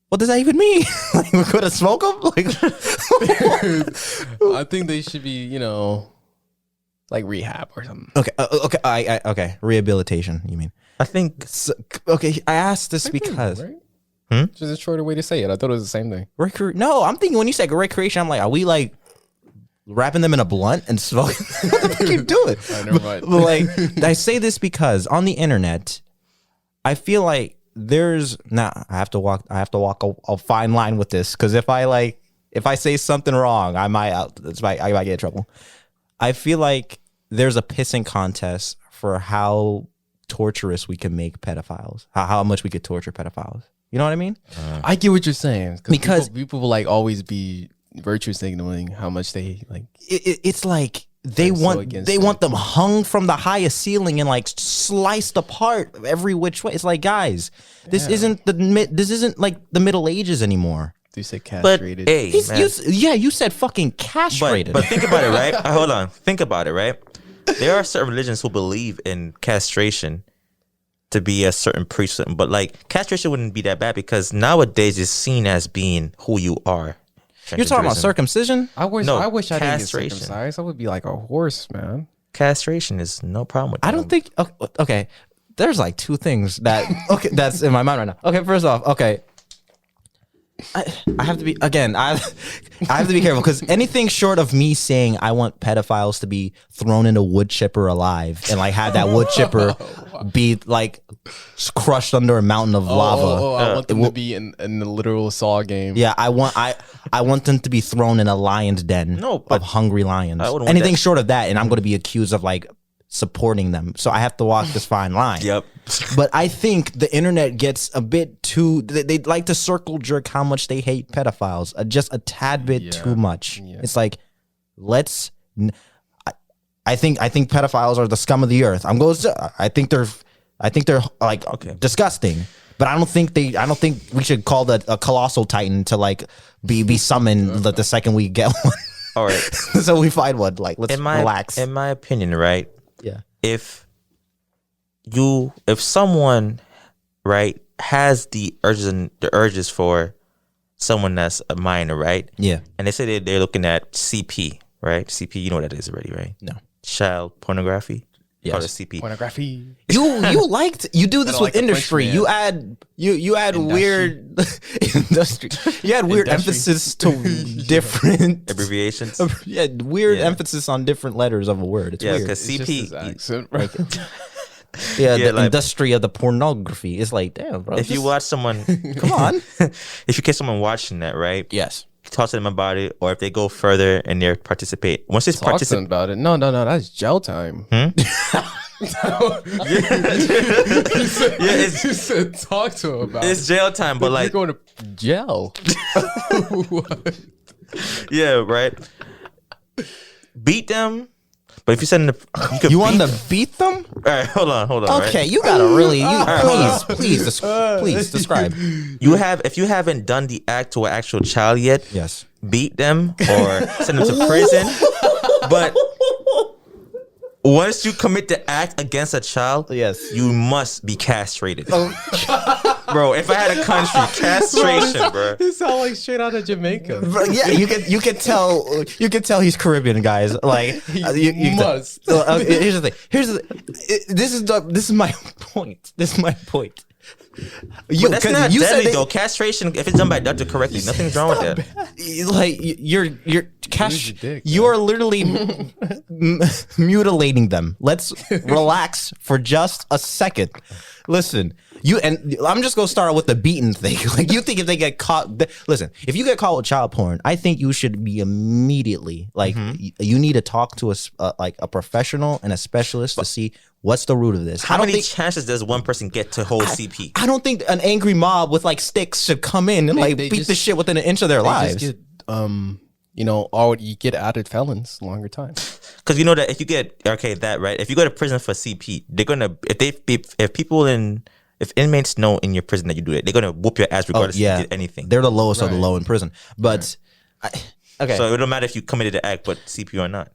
What does that even mean? Like, we're gonna smoke them? Like, I think they should be, like rehab or something. okay, okay. Rehabilitation. You mean? I think So, okay, I asked this because Right? Just a shorter way to say it. I thought it was the same thing. No, I'm thinking when you say recreation, I'm like, are we like wrapping them in a blunt and smoking? What the fuck are you doing? Never mind. But like, I say this because on the internet, I feel like there's I have to walk a fine line with this because if I say something wrong, I might get in trouble. I feel like there's a pissing contest for how torturous we can make pedophiles, how much we could torture pedophiles. You know what I mean? I get what you're saying. Because- people will like always be virtue signaling how much they like. It's like they They're so want against they it. want them hung from the highest ceiling and like sliced apart every which way. It's like, guys, this isn't like the Middle Ages anymore. You say But castrated. hey, man. You said fucking castrated. But think about it, right? Hold on. Think about it, right? There are certain religions who believe in castration to be a certain priest, but like castration wouldn't be that bad because nowadays it's seen as being who you are. You're talking about circumcision? I wish I didn't get castration. circumcised. I would be like a horse, man. Castration is no problem with that. I don't think. Okay, there's like two things that that's in my mind right now. Okay, first off, okay. I have to be I have to be careful because anything short of me saying I want pedophiles to be thrown in a wood chipper alive and like have that wood chipper be like crushed under a mountain of lava. I want them to be in the literal Saw game. Yeah, I want them to be thrown in a lion's den but of hungry lions. I wouldn't want Anything that. short of that, and I'm going to be accused of like supporting them. So I have to walk this fine line. Yep. But I think the internet gets a bit too. They like to circle jerk how much they hate pedophiles, just a tad bit too much. Yeah. It's like, let's. I think pedophiles are the scum of the earth. I think they're like disgusting. But I don't think we should call that a colossal titan to like be summoned the second we get one. All right. So we find one. Like let's relax. In my opinion, right? Yeah. If someone, right, has the urges for someone that's a minor, right? Yeah. And they say they're looking at CP, right? CP, you know what that is already, right? No. Child pornography. Yes. Called it CP. Pornography. You do this with like a industry. French man. You add weird industry. You add weird emphasis to different Abbreviations. weird emphasis on different letters of a word. It's weird. because It's just his CP. accent, right? The like- industry of the pornography is like, damn, bro. If you watch someone, come on. if you catch someone watching that, right? Yes. Talk to them about it, or if they go further and they participate. Once they Talk to them participate, about it. No, that's jail time. it's You said talk to him about it's jail time, but You're like, going to jail. yeah, right. Beat them, but if you send the, You want to beat them? All right, hold on. Okay, right? you gotta really, please describe. If you haven't done the act to an actual child yet, Yes. beat them or send them to prison. But once you commit the act against a child, Yes. you must be castrated. Bro, if I had a country, castration, bro. This sounds like straight out of Jamaica. But yeah, you can tell he's Caribbean, guys. Like you must. Here's the thing. This is my point. This is my point. But that's not you deadly said though. Castration, if it's done by a doctor correctly, nothing's wrong with that. like you're cash. your dick, You are literally mutilating them. Let's relax for just a second. Listen, I'm just gonna start with the beaten thing. Like you think if they get caught, listen, if you get caught with child porn, I think you should be immediately like you need to talk to a professional and a specialist to see what's the root of this. How many chances does one person get to hold CP? I don't think an angry mob with like sticks should come in and like they beat just- the shit within an inch of their They lives. just get, you get added felons longer time. Because you know that if you get if you go to prison for CP, they're gonna if inmates know in your prison that you do it, they're gonna whoop your ass regardless if you did anything. They're the lowest of the low in prison. But okay, So it don't matter if you committed the act, but CP or not.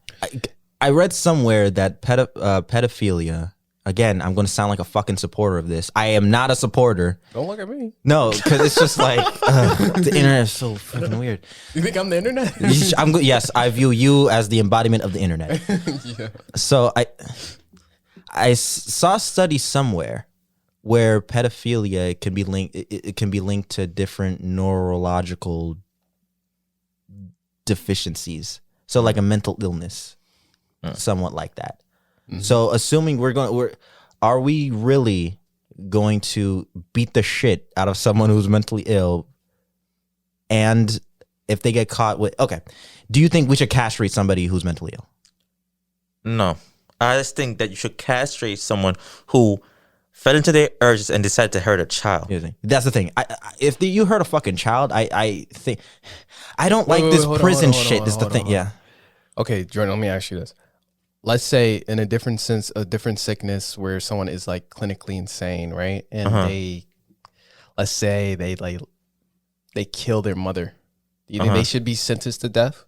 I read somewhere that pedophilia. Again, I'm going to sound like a fucking supporter of this. I am not a supporter. Don't look at me. No, because it's just like the internet is so fucking weird. You think I'm the internet? Yes, I view you as the embodiment of the internet. Yeah. So I saw a study somewhere where pedophilia can be linked. It can be linked to different neurological deficiencies. So like a mental illness, somewhat like that. So assuming are we really going to beat the shit out of someone who's mentally ill? And if they get caught with, do you think we should castrate somebody who's mentally ill? No, I just think that you should castrate someone who fell into their urges and decided to hurt a child. That's the thing. If you hurt a fucking child, I think I don't like this prison shit. This is the thing. Yeah. Okay, Jordan, let me ask you this. Let's say in a different sickness where someone is like clinically insane, right? And let's say they like they kill their mother, do you think they should be sentenced to death?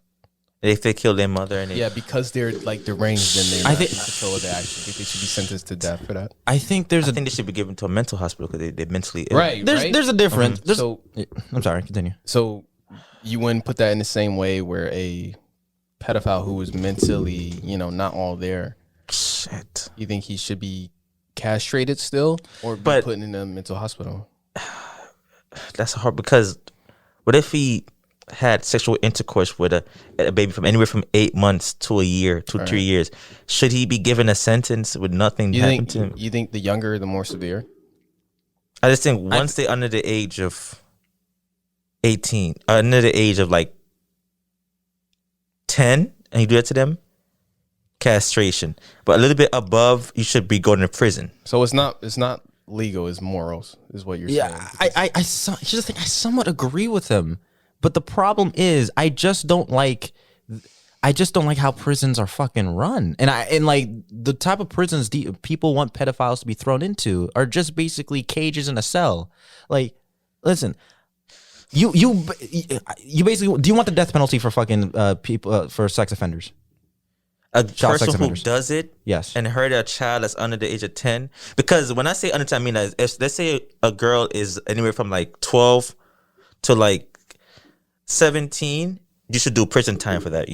If they kill their mother and Yeah, because they're like deranged and they're not in control of their actions. I think they should be sentenced to death for that. I think I think they should be given to a mental hospital because they're mentally ill. Right. there's a difference. So I'm sorry, continue. So you wouldn't put that in the same way where a pedophile who is mentally, not all there. Shit. You think he should be castrated still, or be put in a mental hospital? That's hard because what if he had sexual intercourse with a baby from anywhere from 8 months to a year to 3 years? Should he be given a sentence with nothing happened to him? You think the younger, the more severe? I just think once they're under the age of 18, under the age of like 10, and you do that to them, castration. But a little bit above, you should be going to prison. So it's not legal. It's morals, is what you're saying. I somewhat agree with him, but the problem is I just don't like how prisons are fucking run, and like the type of prisons people want pedophiles to be thrown into are just basically cages in a cell. Like, listen. You basically, do you want the death penalty for fucking people for sex offenders? A person who does it, yes, and hurt a child that's under the age of 10. Because when I say under 10, I mean if let's say a girl is anywhere from like 12 to like 17, you should do prison time for that,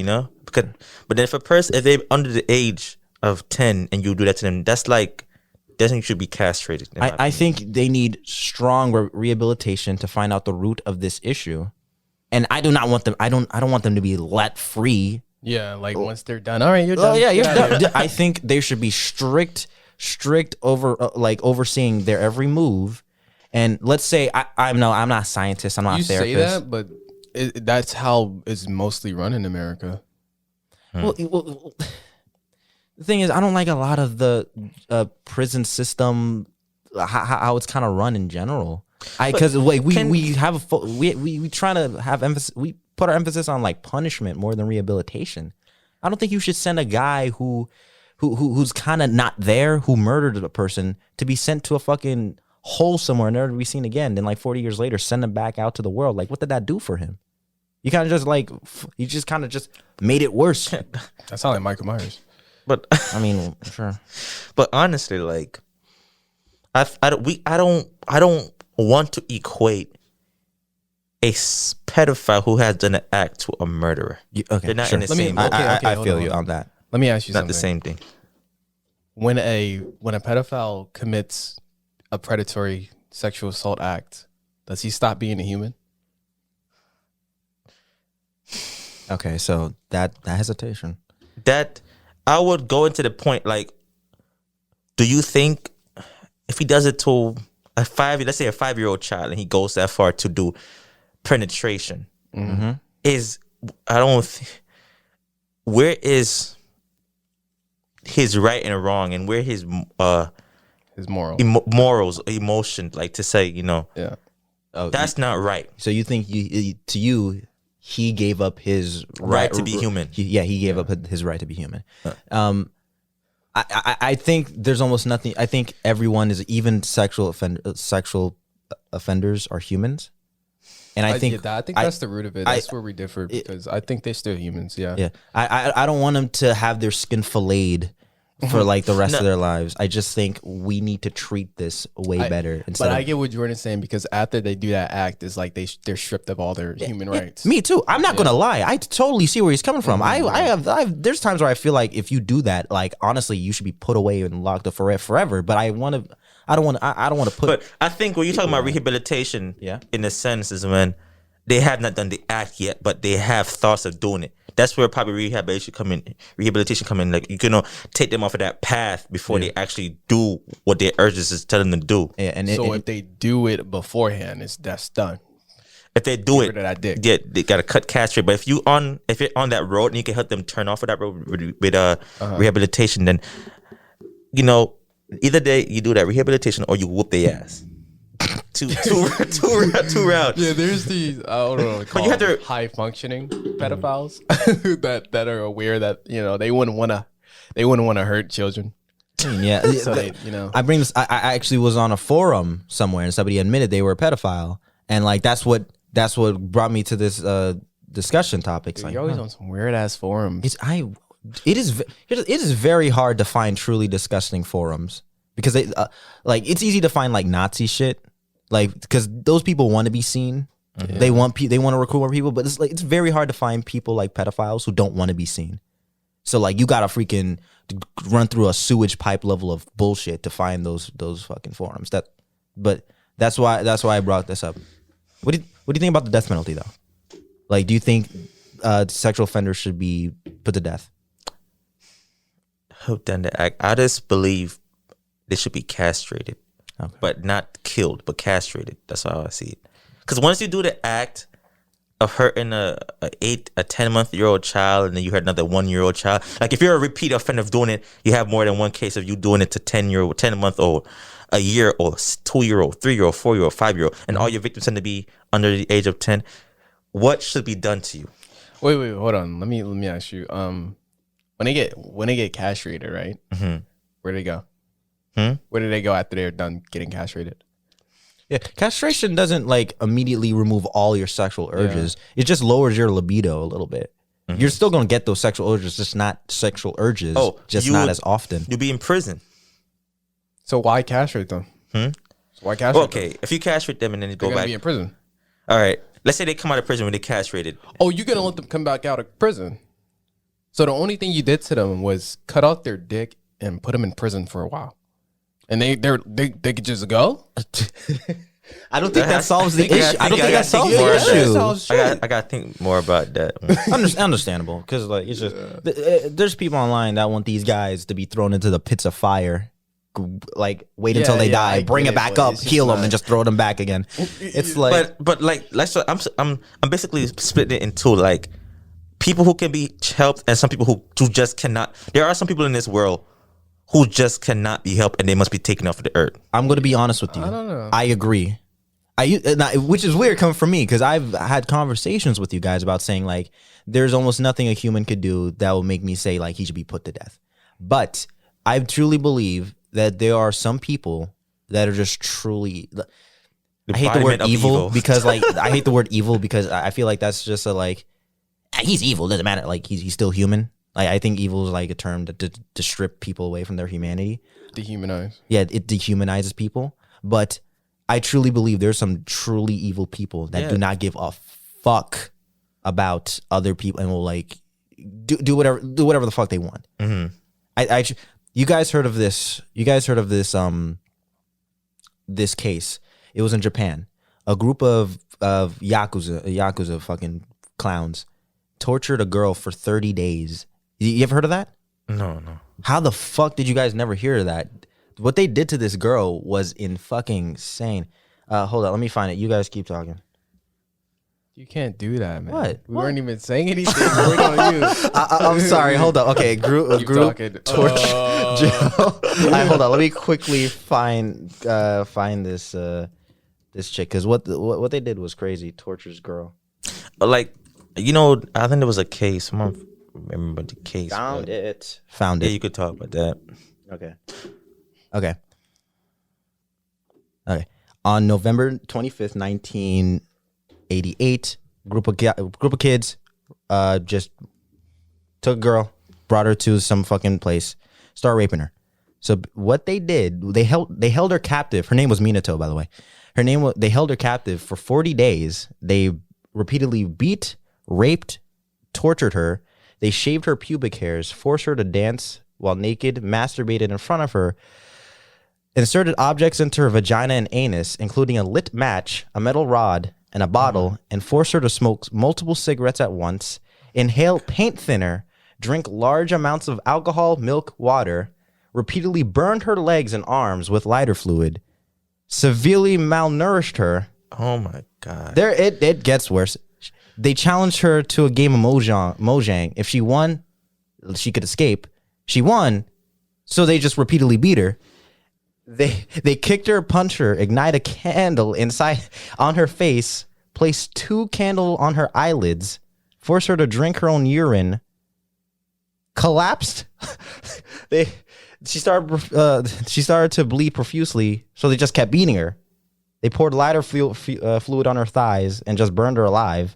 Because, but then if they're under the age of 10 and you do that to them, that's like. Doesn't should be castrated. I think they need strong rehabilitation to find out the root of this issue, and I do not want them. I don't want them to be let free. Yeah, like once they're done. All right, you're done. Oh yeah, you're done. I think there should be strict over overseeing their every move. And let's say I'm not a scientist. I'm not a therapist. You say that, but that's how it's mostly run in America. Well, the thing is, I don't like a lot of the prison system, how it's kind of run in general. Because we try to have emphasis. We put our emphasis on like punishment more than rehabilitation. I don't think you should send a guy who's kind of not there, who murdered a person, to be sent to a fucking hole somewhere, never to be seen again. Then like 40 years later, send him back out to the world. Like, what did that do for him? You kind of just made it worse. That sounds like Michael Myers. But I mean, sure. But honestly, like, I don't want to equate a pedophile who has done an act to a murderer. Okay, they're not sure. in the same. I feel you on that. Let me ask you not something. the same thing. When a pedophile commits a predatory sexual assault act, does he stop being a human? Okay, so that hesitation. That I would go into the point like, do you think if he does it to let's say a 5-year-old child, and he goes that far to do penetration, where is his right and wrong, and where his morals, emotions, like to say, yeah, that's not right. So you think he gave up his right to be human? He gave up his right to be human. I think there's almost nothing. I think everyone is, even sexual offenders are humans, and I think that's the root of it. That's where we differ, because I think they're still humans. Yeah. I don't want them to have their skin filleted for like the rest of their lives. I just think we need to treat this way better. But I get what Jordan's saying, because after they do that act, it's like they're stripped of all their human rights. Me too. I'm not gonna lie. I totally see where he's coming from. There's times where I feel like if you do that, like honestly, you should be put away and locked up forever. But I don't want to put. But I think when you're talking about rehabilitation, in a sense, is when they have not done the act yet, but they have thoughts of doing it. That's where probably rehabilitation come in. Like, you can take them off of that path before they actually do what their urges is telling them to do. Yeah, if they do it beforehand, that's done. If they do it, they gotta cut castrate. But if you're on that road and you can help them turn off of that road with rehabilitation, then either you do that rehabilitation or you whoop their ass. Two rounds. Yeah, there's these, I don't know, but you have to high functioning pedophiles that are aware that they wouldn't want to hurt children. Yeah, so I bring this. I actually was on a forum somewhere, and somebody admitted they were a pedophile, and like that's what that's what brought me to this discussion topic. It's Dude, like, you're always on some weird ass forums. it is very hard to find truly disgusting forums because like it's easy to find like Nazi shit, like because those people want to be seen. They want to recruit more people, but it's very hard to find people like pedophiles who don't want to be seen. So like you gotta freaking run through a sewage pipe level of bullshit to find those fucking forums. But that's why I brought this up. What do you think about the death penalty though? Like, do you think sexual offenders should be put to death? Who done the act? I just believe they should be castrated, but not killed, but castrated. That's how I see it. Because once you do the act of hurting a 10-month-old child, and then you hurt another 1-year-old child, like if you're a repeat offender of doing it, you have more than one case of you doing it to 10-month-old, a year old, 2-year-old, 3-year-old, 4-year-old, 5-year-old, and all your victims tend to be under the age of 10. What should be done to you? Wait, hold on. Let me ask you. When they get castrated, right? Mm-hmm. Where do they go? Where do they go after they're done getting castrated? Yeah, castration doesn't like immediately remove all your sexual urges. It just lowers your libido a little bit. Mm-hmm. You're still gonna get those sexual urges, just not sexual urges. Just not as often. You'll be in prison. So why castrate them? So why castrate them? Okay, if you castrate them and then you They're go gonna back, be in prison. all right. Let's say they come out of prison when they castrated. Oh, you're gonna let them come back out of prison? So the only thing you did to them was cut out their dick and put them in prison for a while, and they could just go. I don't think that solves the issue. I don't think that solves the issue. I got to think more about that. Understandable, because like it's just there's people online that want these guys to be thrown into the pits of fire, like wait until they die, bring it back up, heal them, and just throw them back again. It's like, but like so I'm basically splitting it into like people who can be helped and some people who just cannot. There are some people in this world who just cannot be helped and they must be taken off of the earth. I'm going to be honest with you. I don't know. I agree. Which is weird coming from me because I've had conversations with you guys about saying like there's almost nothing a human could do that will make me say like he should be put to death. But I truly believe that there are some people that are just truly. I hate the word evil because like I hate the word evil because I feel like that's just a like he's evil, doesn't matter, like he's still human. Like I think evil is like a term to strip people away from their humanity. Dehumanize. Yeah, it dehumanizes people. But I truly believe there's some truly evil people that do not give a fuck about other people and will like do whatever the fuck they want. Mm-hmm. You guys heard of this? You guys heard of this this case? It was in Japan. A group of yakuza fucking clowns tortured a girl for 30 days. You ever heard of that? No. How the fuck did you guys never hear of that? What they did to this girl was fucking insane. Hold on, let me find it. You guys keep talking. You can't do that, man. What? We weren't even saying anything. We're waiting on you. I'm sorry. Hold on. Okay, group torture. Hold on. Let me quickly find this this chick because what they did was crazy. Tortures girl. Like I think there was a case. Someone remember the case. Found it. Yeah, you could talk about that. Okay. On November 25th, 1988, group of kids just took a girl, brought her to some fucking place, started raping her. So what they did, they held her captive. Her name was Minato, by the way. They held her captive for 40 days. They repeatedly beat, raped, tortured her. They shaved her pubic hairs, forced her to dance while naked, masturbated in front of her, inserted objects into her vagina and anus, including a lit match, a metal rod, and a bottle, and forced her to smoke multiple cigarettes at once, inhale paint thinner, drink large amounts of alcohol, milk, water, repeatedly burned her legs and arms with lighter fluid, severely malnourished her. Oh my God. It gets worse. They challenged her to a game of Mojang. If she won, she could escape. She won, so they just repeatedly beat her. They kicked her, punched her, ignite a candle inside on her face, placed 2 candles on her eyelids, forced her to drink her own urine, collapsed. She started to bleed profusely, so they just kept beating her. They poured lighter fluid on her thighs and just burned her alive.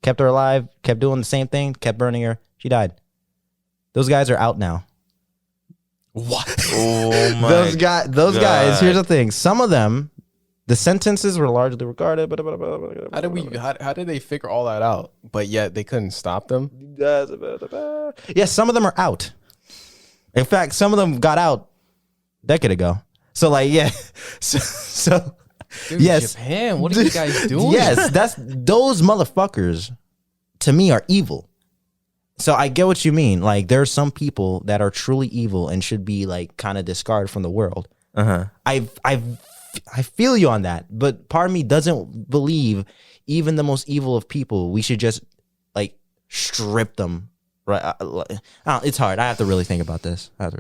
Kept her alive, kept doing the same thing, kept burning her. She died. Those guys are out now. What? Oh my! Those guys. Here's the thing. Some of them, the sentences were largely regarded. How did they figure all that out? But yet they couldn't stop them. Yes, some of them are out. In fact, some of them got out a decade ago. So like, yeah. So Dude, yes, Japan. What are you guys doing? yes, those motherfuckers to me are evil. So I get what you mean. Like there are some people that are truly evil and should be like kind of discarded from the world. I feel you on that, but part of me doesn't believe even the most evil of people, we should just like strip them. Right? It's hard. I have to really think about this. What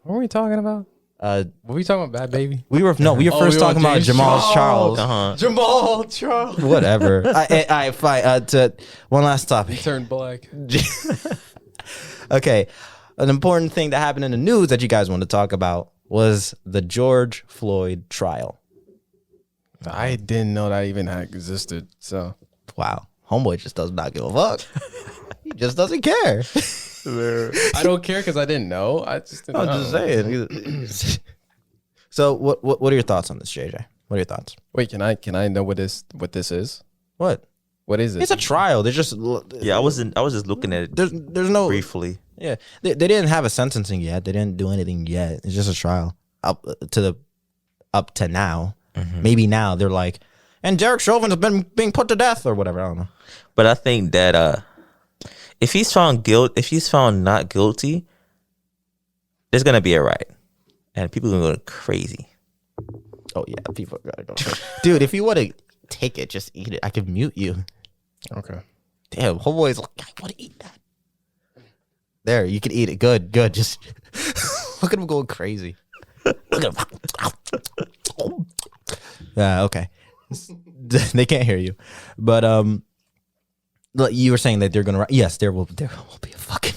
were we talking about? Were we talking about Bad Baby? We were first talking about Jamal Charles. Jamal Charles. Whatever. I fine. To one last topic. He turned black. Okay, an important thing that happened in the news that you guys want to talk about was the George Floyd trial. I didn't know that even had existed. So Wow, homeboy just does not give a fuck. He just doesn't care. I don't care because I didn't know. I'm just saying. So what are your thoughts on this, JJ? What are your thoughts? Wait, can I know what this is? What? What is it? It's a trial. They're just I was just looking at it. There's no briefly. Yeah, they didn't have a sentencing yet. They didn't do anything yet. It's just a trial up to now. Mm-hmm. Maybe now they're like, and Derek Chauvin's been being put to death or whatever. I don't know. But I think that if he's found not guilty, there's gonna be a riot, and people are gonna go crazy. Oh yeah, people gotta go. Dude, if you want to take it, just eat it. I can mute you. Okay. Damn, homeboy's like, I want to eat that. There, you can eat it. Good. Just look at him going crazy. Look at him. Yeah, okay. They can't hear you, but you were saying that they're gonna. Yes, there will be a fucking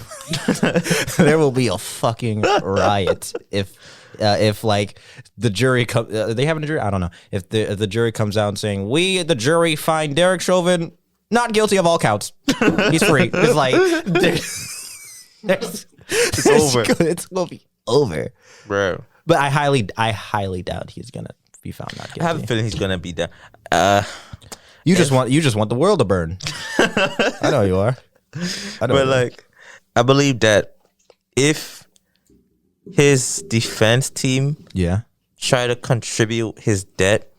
riot. There will be a fucking riot if like the jury comes. They having a jury? I don't know. If the jury comes out saying we, the jury, find Derek Chauvin not guilty of all counts. He's free. It's like it's over. It's gonna be over, Bro. But I highly doubt he's gonna be found not guilty. I have a feeling he's gonna be there. You just want the world to burn. I know you are. But like, I believe that if his defense team try to contribute his debt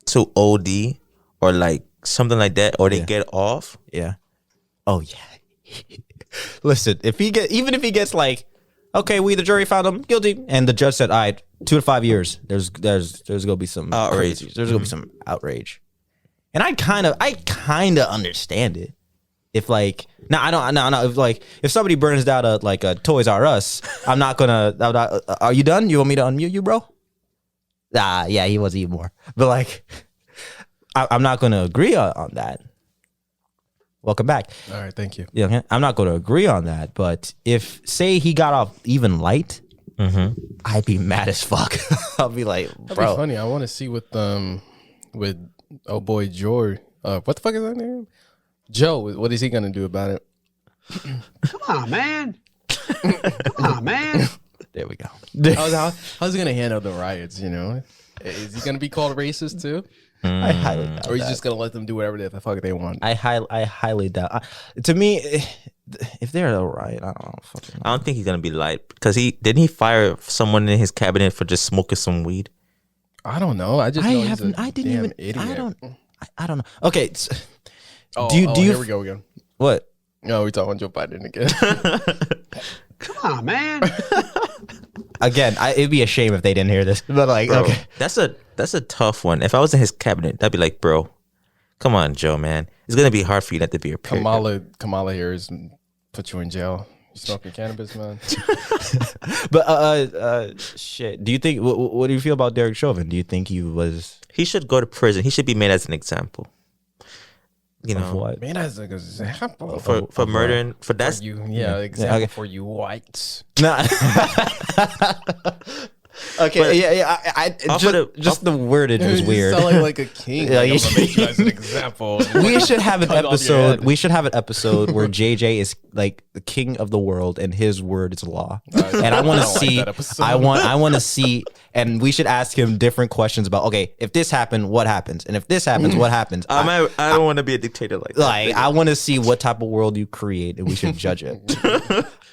to OD or like something like that, or they get off. Yeah. Oh yeah. Listen, if he gets like, okay, we the jury found him guilty, and the judge said, all right, 2 to 5 years. There's gonna be some outrage. There's gonna be some outrage, and I kind of understand it. If like, if somebody burns down a Toys R Us, I'm not. Are you done? You want me to unmute you, bro? Yeah, he was even more, but like, I'm not gonna agree on that. Welcome back. All right, thank you. Yeah, I'm not going to agree on that, but if say he got off even light, I'd be mad as fuck. I'll be like, bro. That'd be funny. I want to see with oh boy George. What the fuck is that name? Joe. What is he gonna do about it? Come on, man. Come on, man. There we go. How's he gonna handle the riots? You know, is he gonna be called racist too? I highly doubt Or he's that. just gonna let them do whatever the fuck they want. I highly doubt. To me, if they're a riot, I don't know. Fucking I don't think he's gonna be light because didn't he fire someone in his cabinet for just smoking some weed? I don't know. I just know he's a I didn't damn even. idiot. I don't know. Okay. Oh, do you here we go again. what? No, we talking Joe Biden again. Come on, man. Again, it'd be a shame if they didn't hear this. But like, Bro, okay. that's a tough one. If I was in his cabinet, I'd be like, bro, come on, Joe, man. It's gonna be hard for you not to be a patriot. Kamala Harris put you in jail. You smoking cannabis, man. But shit. Do you think? What do you feel about Derek Chauvin? Do you think he was? He should go to prison. He should be made as an example. You Of know, what? Man, that's like an example for murdering for that's for you. Yeah, example okay. for you whites. Nah. Okay, But yeah. I off just, of the- just the wordage was You weird. sound like a king. Yeah, Like, I'm you- gonna make you as an example. We should have an Cut off your episode. head. We should have an episode where JJ is like the king of the world and his word is law. And I want to don't like see. that episode. I want to see. And we should ask him different questions about. Okay, if this happened, what happens? And if this happens, what happens? I don't want to be a dictator like that. Like I want to see what type of world you create, and we should judge it.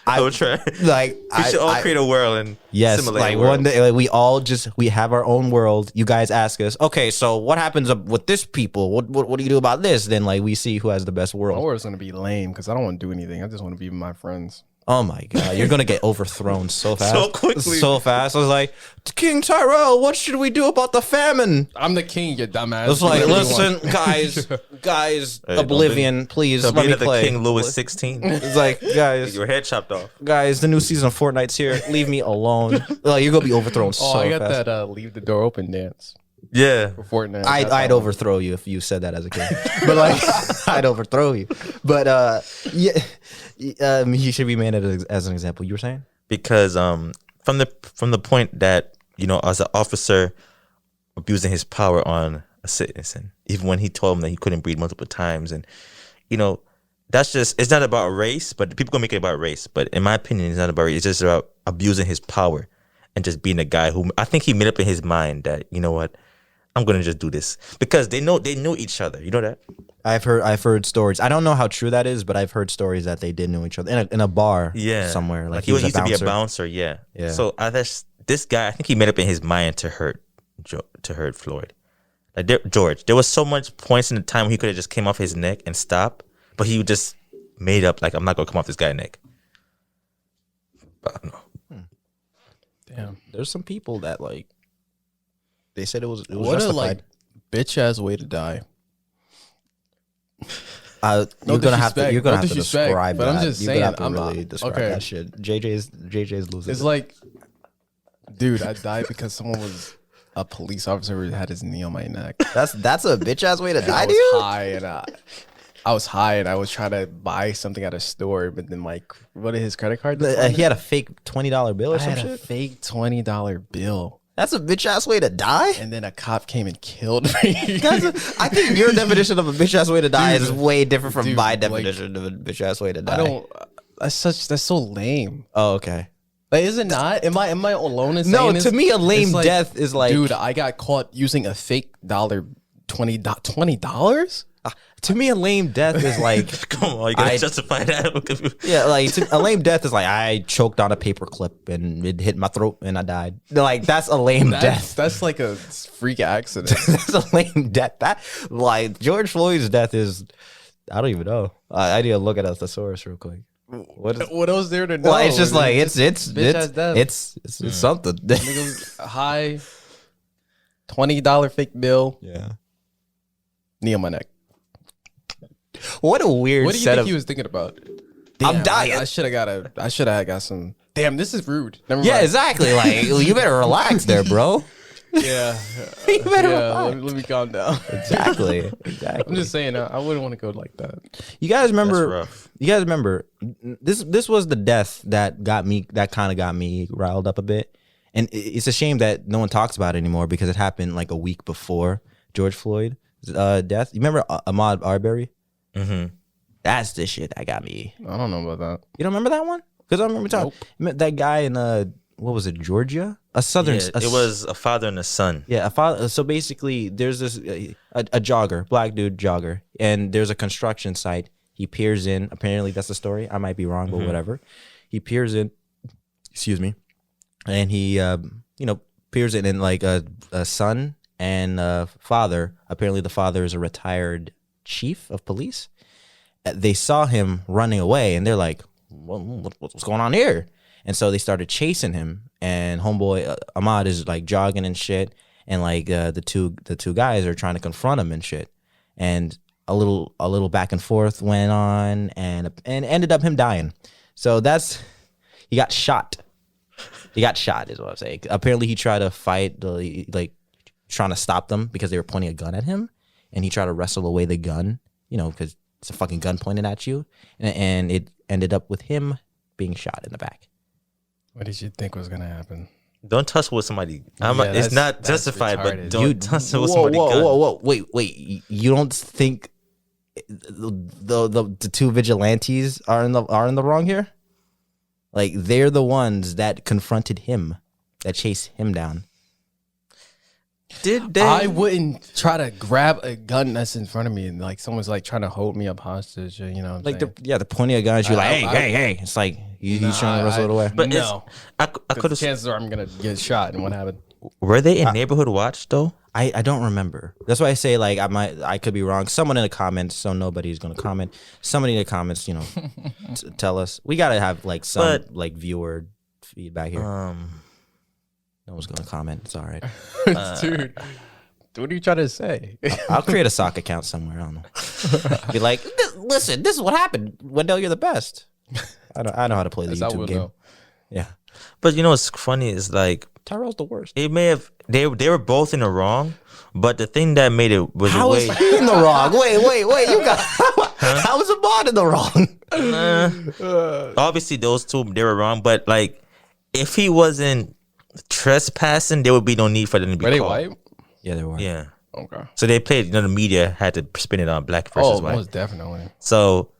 I would try. Like We should all create a world and yes, simulate like a world. one day, like we have our own world. You guys ask us, okay, so what happens with this people? What do you do about this? Then like we see who has the best My world. word's gonna be lame because I don't want to do anything. I just want to be with my friends. Oh my god, you're gonna get overthrown so fast, So quickly. so fast. I was like, King Tyrell, what should we do about the famine? I'm the king, you dumbass. It's like, Do whatever you want. listen, guys, Hey, don't Oblivion, please So let being me at the play. King Louis 16, It's like, guys, your head chopped off. the new season of Fortnite's here. Leave me alone. Like you're gonna be overthrown Oh, so I got fast. that leave the door open dance Yeah. for Fortnite. I'd overthrow you if you said that as a kid, but like I'd overthrow you. But yeah, he should be made as an example. You were saying? Because from the point that, you know, as an officer abusing his power on a citizen, even when he told him that he couldn't breathe multiple times, and you know, that's just, it's not about race, but people gonna make it about race. But in my opinion, it's not about race. It's just about abusing his power and just being a guy who, I think he made up in his mind that, you know what, I'm gonna just do this because they knew each other. You know that? I've heard stories. I don't know how true that is, but I've heard stories that they did know each other in a bar, Yeah, somewhere. Like he he was used a to be bouncer. a bouncer. Yeah, Yeah. So this guy, I think he made up in his mind to hurt Floyd. Like George, there was so much points in the time when he could have just came off his neck and stopped, but he just made up like, I'm not gonna come off this guy's neck. But I don't know. Damn. There's some people that like they said it was What a justified. like bitch ass way to die. You're gonna have to disrespect, you're gonna no have to disrespect, describe but that. I'm just You're gonna have saying, to I'm really describe okay. that shit. JJ's losing. It's it. like, dude, I died because someone was a police officer who had his knee on my neck. that's a bitch ass way to And die, I dude. was high and I was high and I was trying to buy something at a store, but then like, what did his credit card? He had a fake $20 bill or I some had a shit. fake $20 bill, That's a bitch ass way to die. and then a cop came and killed me. I think your definition of a bitch ass way to die is way different from dude, my like, definition of a bitch ass way to die. I don't. That's so lame. Oh, okay. Like, is it not? Am I alone in saying No, this? to me, a lame It's like, death is like. dude, I got caught using a fake dollar, $20. To me, a lame death is like. Come on, you gotta I- justify that. Yeah, like a lame death is like I choked on a paper clip and it hit my throat and I died. Like that's a lame death. That's like a freak accident. That's a lame death. That like George Floyd's death is. I don't even know. I need to look at a thesaurus real quick. What is? What else there to know? Well, it's just like it's bitch-ass death. it's something. Niggas high, $20 fake bill, Yeah. knee on my neck. What a weird What do you set think of. he was thinking about? I'm dying. I should have got some. Damn, this is rude. Never Yeah, mind. exactly. Like you better relax there, bro. Yeah, You better yeah. relax. Let me calm down. Exactly. Exactly. I'm just saying, I wouldn't want to go like that. You guys remember? That's rough. You guys remember? This was the death that got me. That kind of got me riled up a bit. And it's a shame that no one talks about it anymore because it happened like a week before George Floyd's death. You remember Ahmaud Arbery? Mm-hmm. That's the shit that got me. I don't know about that. You don't remember that one? Because I remember talking that guy in what was it, Georgia? A southern. Yeah, it was a father and a son. Yeah, a father. So basically, there's this a jogger, black dude jogger, and there's a construction site. He peers in. Apparently, that's the story. I might be wrong, but whatever. He peers in. Excuse me, and he peers in, and like a son and a father. Apparently, the father is a retired chief of police. They saw him running away, and they're like, "What's going on here?" And so they started chasing him, and homeboy Ahmad is like jogging and shit, and like the two guys are trying to confront him and shit, and a little back and forth went on, and ended up him dying. So he got shot. He got shot is what I'm saying. Apparently he tried to fight, trying to stop them because they were pointing a gun at him, and he tried to wrestle away the gun, because it's a fucking gun pointed at you, and it ended up with him being shot in the back. What did you think was gonna happen? Don't tussle with somebody. Yeah, it's not that's justified, but retarded. don't tussle with somebody. Whoa! Wait! You don't think the two vigilantes are in the wrong here? Like they're the ones that confronted him, that chased him down. Did they? I wouldn't try to grab a gun that's in front of me and like someone's like trying to hold me up hostage. You know, what I'm Like saying? they're pointing a gun at you, like I- hey. It's like he's trying to wrestle it away. But no. I could Because have. chances are I'm gonna get shot. And what happened? Were they in neighborhood watch though? I don't remember. That's why I say like I could be wrong. Someone in the comments, so nobody's gonna comment. Somebody in the comments, tell us. We gotta have like some like viewer feedback here. No one's gonna comment. It's all right. Dude, what are you trying to say? I'll create a sock account somewhere. I don't know. Be like, listen, this is what happened. Wendell, you're the best. I know how to play the That's how YouTube we'll game. know. Yeah, But you know what's funny is like Tyrell's the worst. it may have they were both in the wrong, but the thing that made it was How the is way. he in the wrong? Wait, you got how is Ahmad in the wrong? Obviously, those two they were wrong, but like if he wasn't trespassing, there would be no need for them to be Were they called. white? Yeah, they were. Yeah. Okay. So they played. The media had to spin it on black versus Oh, white. most definitely. So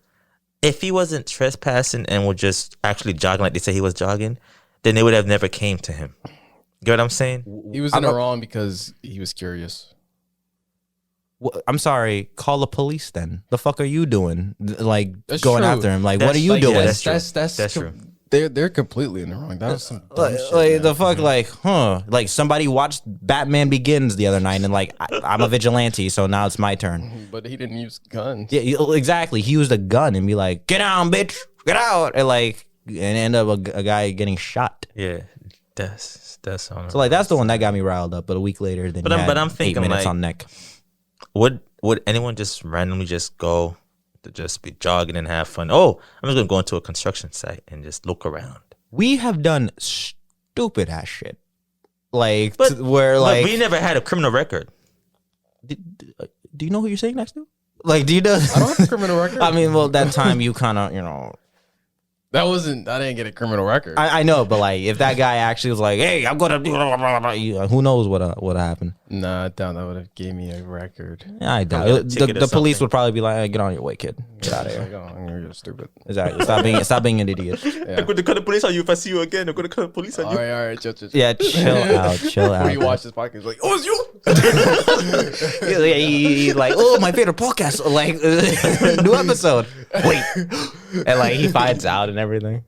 if he wasn't trespassing and was just actually jogging like they say he was jogging, then they would have never came to him. You get what I'm saying? He was in the wrong because he was curious. I'm sorry. Call the police then. The fuck are you doing? Like That's going true. after him? Like what That's- are you like, doing? yeah, That's true. They're completely in the wrong. That was some dumb Like, shit. like man. the fuck, like, like somebody watched Batman Begins the other night, and like I'm a vigilante, so now it's my turn. But he didn't use guns. Yeah, exactly. He used a gun and be like, "Get down, bitch, get out," and end up a guy getting shot. Yeah. That's on. So like that's the one that got me riled up. But a week later, then But you I'm- had but I'm 8 thinking, minutes like- on neck. Would anyone just randomly just go to just be jogging and have fun? Oh, I'm just gonna go into a construction site and just look around. We have done stupid ass shit, like But where like we never had a criminal record. do you know who you're saying next to? Like, do you know? I don't have a criminal record. I mean, well, that time you kind of, That wasn't. I didn't get a criminal record. I know, but like, if that guy actually was like, "Hey, I'm gonna," who knows what happened? Nah, I doubt that would have gave me a record. Yeah, I doubt Probably a it. ticket or The police something. would probably be like, hey, "Get on your way, kid. Get out of here." Like, oh, you're just stupid. Exactly. Stop being an idiot. Yeah. going to call the police on you if I see you again. I'm going to call the police on All right, chill. Yeah, chill out. When you watch this podcast, like, oh, it's you. Yeah, he like, oh, my favorite podcast, like new episode. Wait, and like he finds out and everything.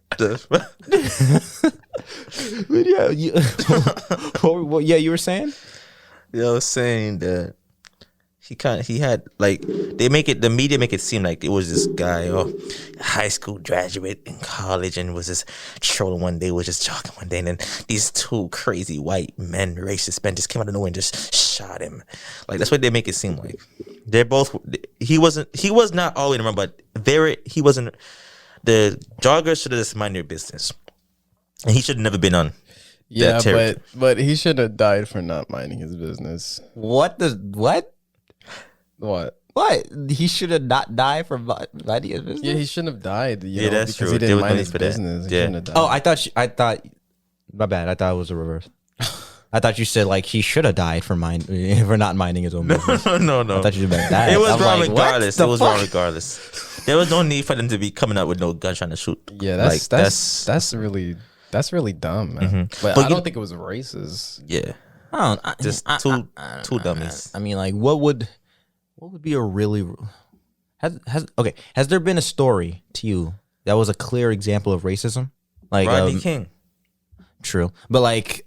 But yeah, you were saying? I was saying that he had like the media make it seem like it was this guy, high school graduate in college, and was just trolling one day, was just jogging one day, and then these two crazy white men, racist men, just came out of nowhere and just shot him. Like that's what they make it seem like. They're both. He was not all in the wrong, but he wasn't. The joggers should have just mind their business, and he should have never been on. Yeah, territory. but he should have died for not minding his business. What? What? What? He should have not died for minding his business? Yeah, he shouldn't have died. Yeah, that's because true. he There didn't was no mind need his for that. business. He Yeah. shouldn't have died. Oh, I thought. My bad. I thought it was the reverse. I thought you said like he should have died for not minding his own business. No. I thought you meant that. It was I'm wrong like, what regardless. the It was fuck? wrong regardless. There was no need for them to be coming out with no gun trying to shoot. Yeah, Like, that's really But, But I you- don't think it was racist. yeah. I don't. Just I- two I- two dummies. I mean, like, what would be a really has there been a story to you that was a clear example of racism? Like, Rodney King. true, but like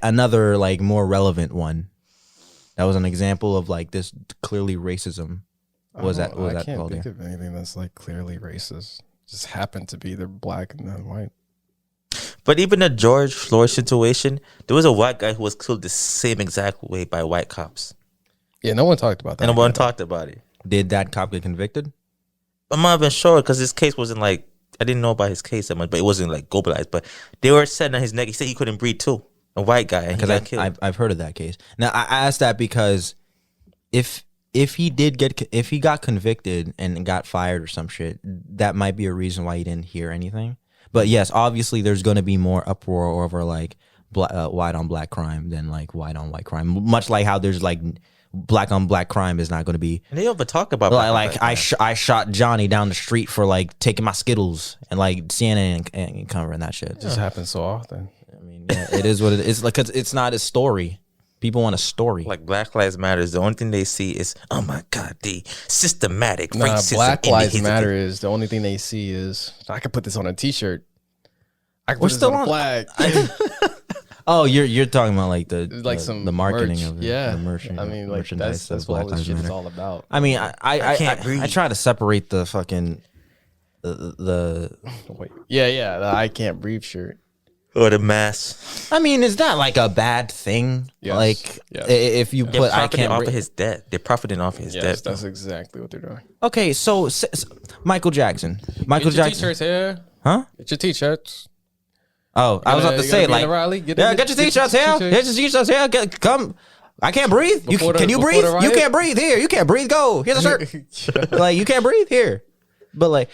another like more relevant one that was an example of like this clearly racism. Was that I can't called? think Here? of anything that's like clearly racist. Just happened to be they're black and then white. But even the George Floyd situation, there was a white guy who was killed the same exact way by white cops. Yeah, no one talked about that. And no one talked about it. Did that cop get convicted? I'm not even sure because his case wasn't like, I didn't know about his case that much, but it wasn't like globalized. But they were setting on his neck. He said he couldn't breathe too. A white guy. And he got Because killed. I've heard of that case. Now I asked that because if he got convicted and got fired or some shit, that might be a reason why he didn't hear anything. But yes, obviously there's going to be more uproar over like white on black crime than like white on white crime. Much like how there's like black on black crime is not going to be. And they don't talk about like I shot Johnny down the street for like taking my Skittles, and like CNN and covering that shit. It just happens so often. I mean, yeah, it is what it is. Like, 'cause it's not a story. People want a story. Like Black Lives Matter. The only thing they see is, oh my God, the systematic Nah, racism. Black in the Lives history. Matter is the only thing they see is I could put this on a T-shirt. I could We're put this still on a on- flag. Oh, you're talking about like some marketing merch. of it. Yeah, the merchant, I mean, like merchandise that's of what Black all this Lives shit is Matter. all about. I mean, I can't breathe. I try to separate the fucking the. Wait, yeah, the I can't breathe shirt. Or the mask. I mean, is that like a bad thing? Yes. Like Yes. if you They're put I profiting can't off breathe. of his debt. They're profiting off of his Yes, debt. that's exactly what they're doing. Okay, so Michael Jackson. Michael Get your Jackson. T-shirts here. Huh? Get your T-shirts. Oh, I was about to say like, Get yeah, get your t-shirts here. Get your t-shirts here. Come. I can't breathe. Can you breathe? You can't breathe here. You can't breathe. Go. Here's a shirt. Like you can't breathe here. But like,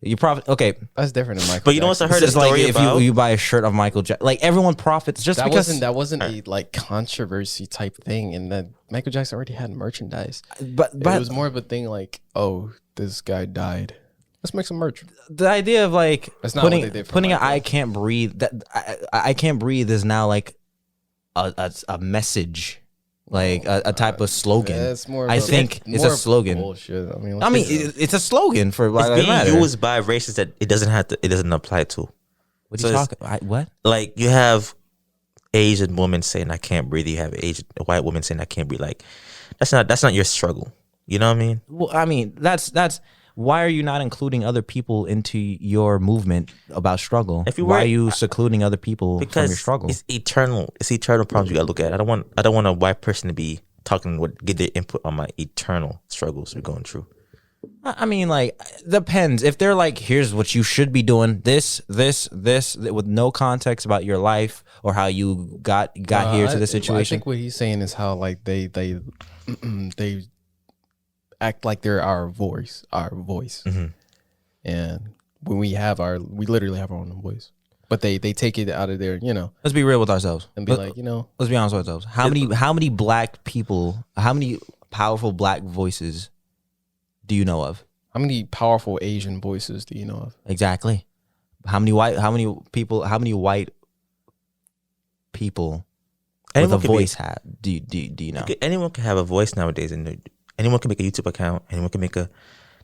you profit. Okay, That's different than Michael. But you know what's I heard a it's like story if about? you buy a shirt of Michael Jackson, like everyone profits just That because. wasn't a like controversy type thing, and that Michael Jackson already had merchandise. But It was more of a thing like, oh, this guy died. Let's make some merch. the idea of like That's not what putting they did for putting an Michael. I can't breathe. That I can't breathe is now like a message, like a type of slogan. It's more. Of I a- think it's more a of slogan. Bullshit. I mean, I mean, it's a slogan for Black It's Lives being Matter. used by races that it doesn't apply to. What so are you it's- talking? What? Like you have Asian women saying I can't breathe. You have a white woman saying I can't breathe. Like that's not your struggle. You know what I mean? Well, I mean, that's why are you not including other people into your movement about struggle? If you why were- are you secluding other people from Because your struggle? it's eternal. It's eternal problems you gotta look at. I don't want a white person to be talking get their input on my eternal struggles we're going through. I mean, like, depends. If they're like, here's what you should be doing, this, with no context about your life or how you got here to the I situation. think what he's saying is how like they they act like they're our voice, Mm-hmm. and when we literally have our own voice, but they take it out of their, Let's be real with ourselves and be like, let's be honest with ourselves. How many black people? How many powerful black voices do you know of? how many powerful Asian voices do you know of? Exactly. How many white people with Anyone a can be- voice have do you know? Anyone can have a voice nowadays, and anyone can make a YouTube account. Anyone can make a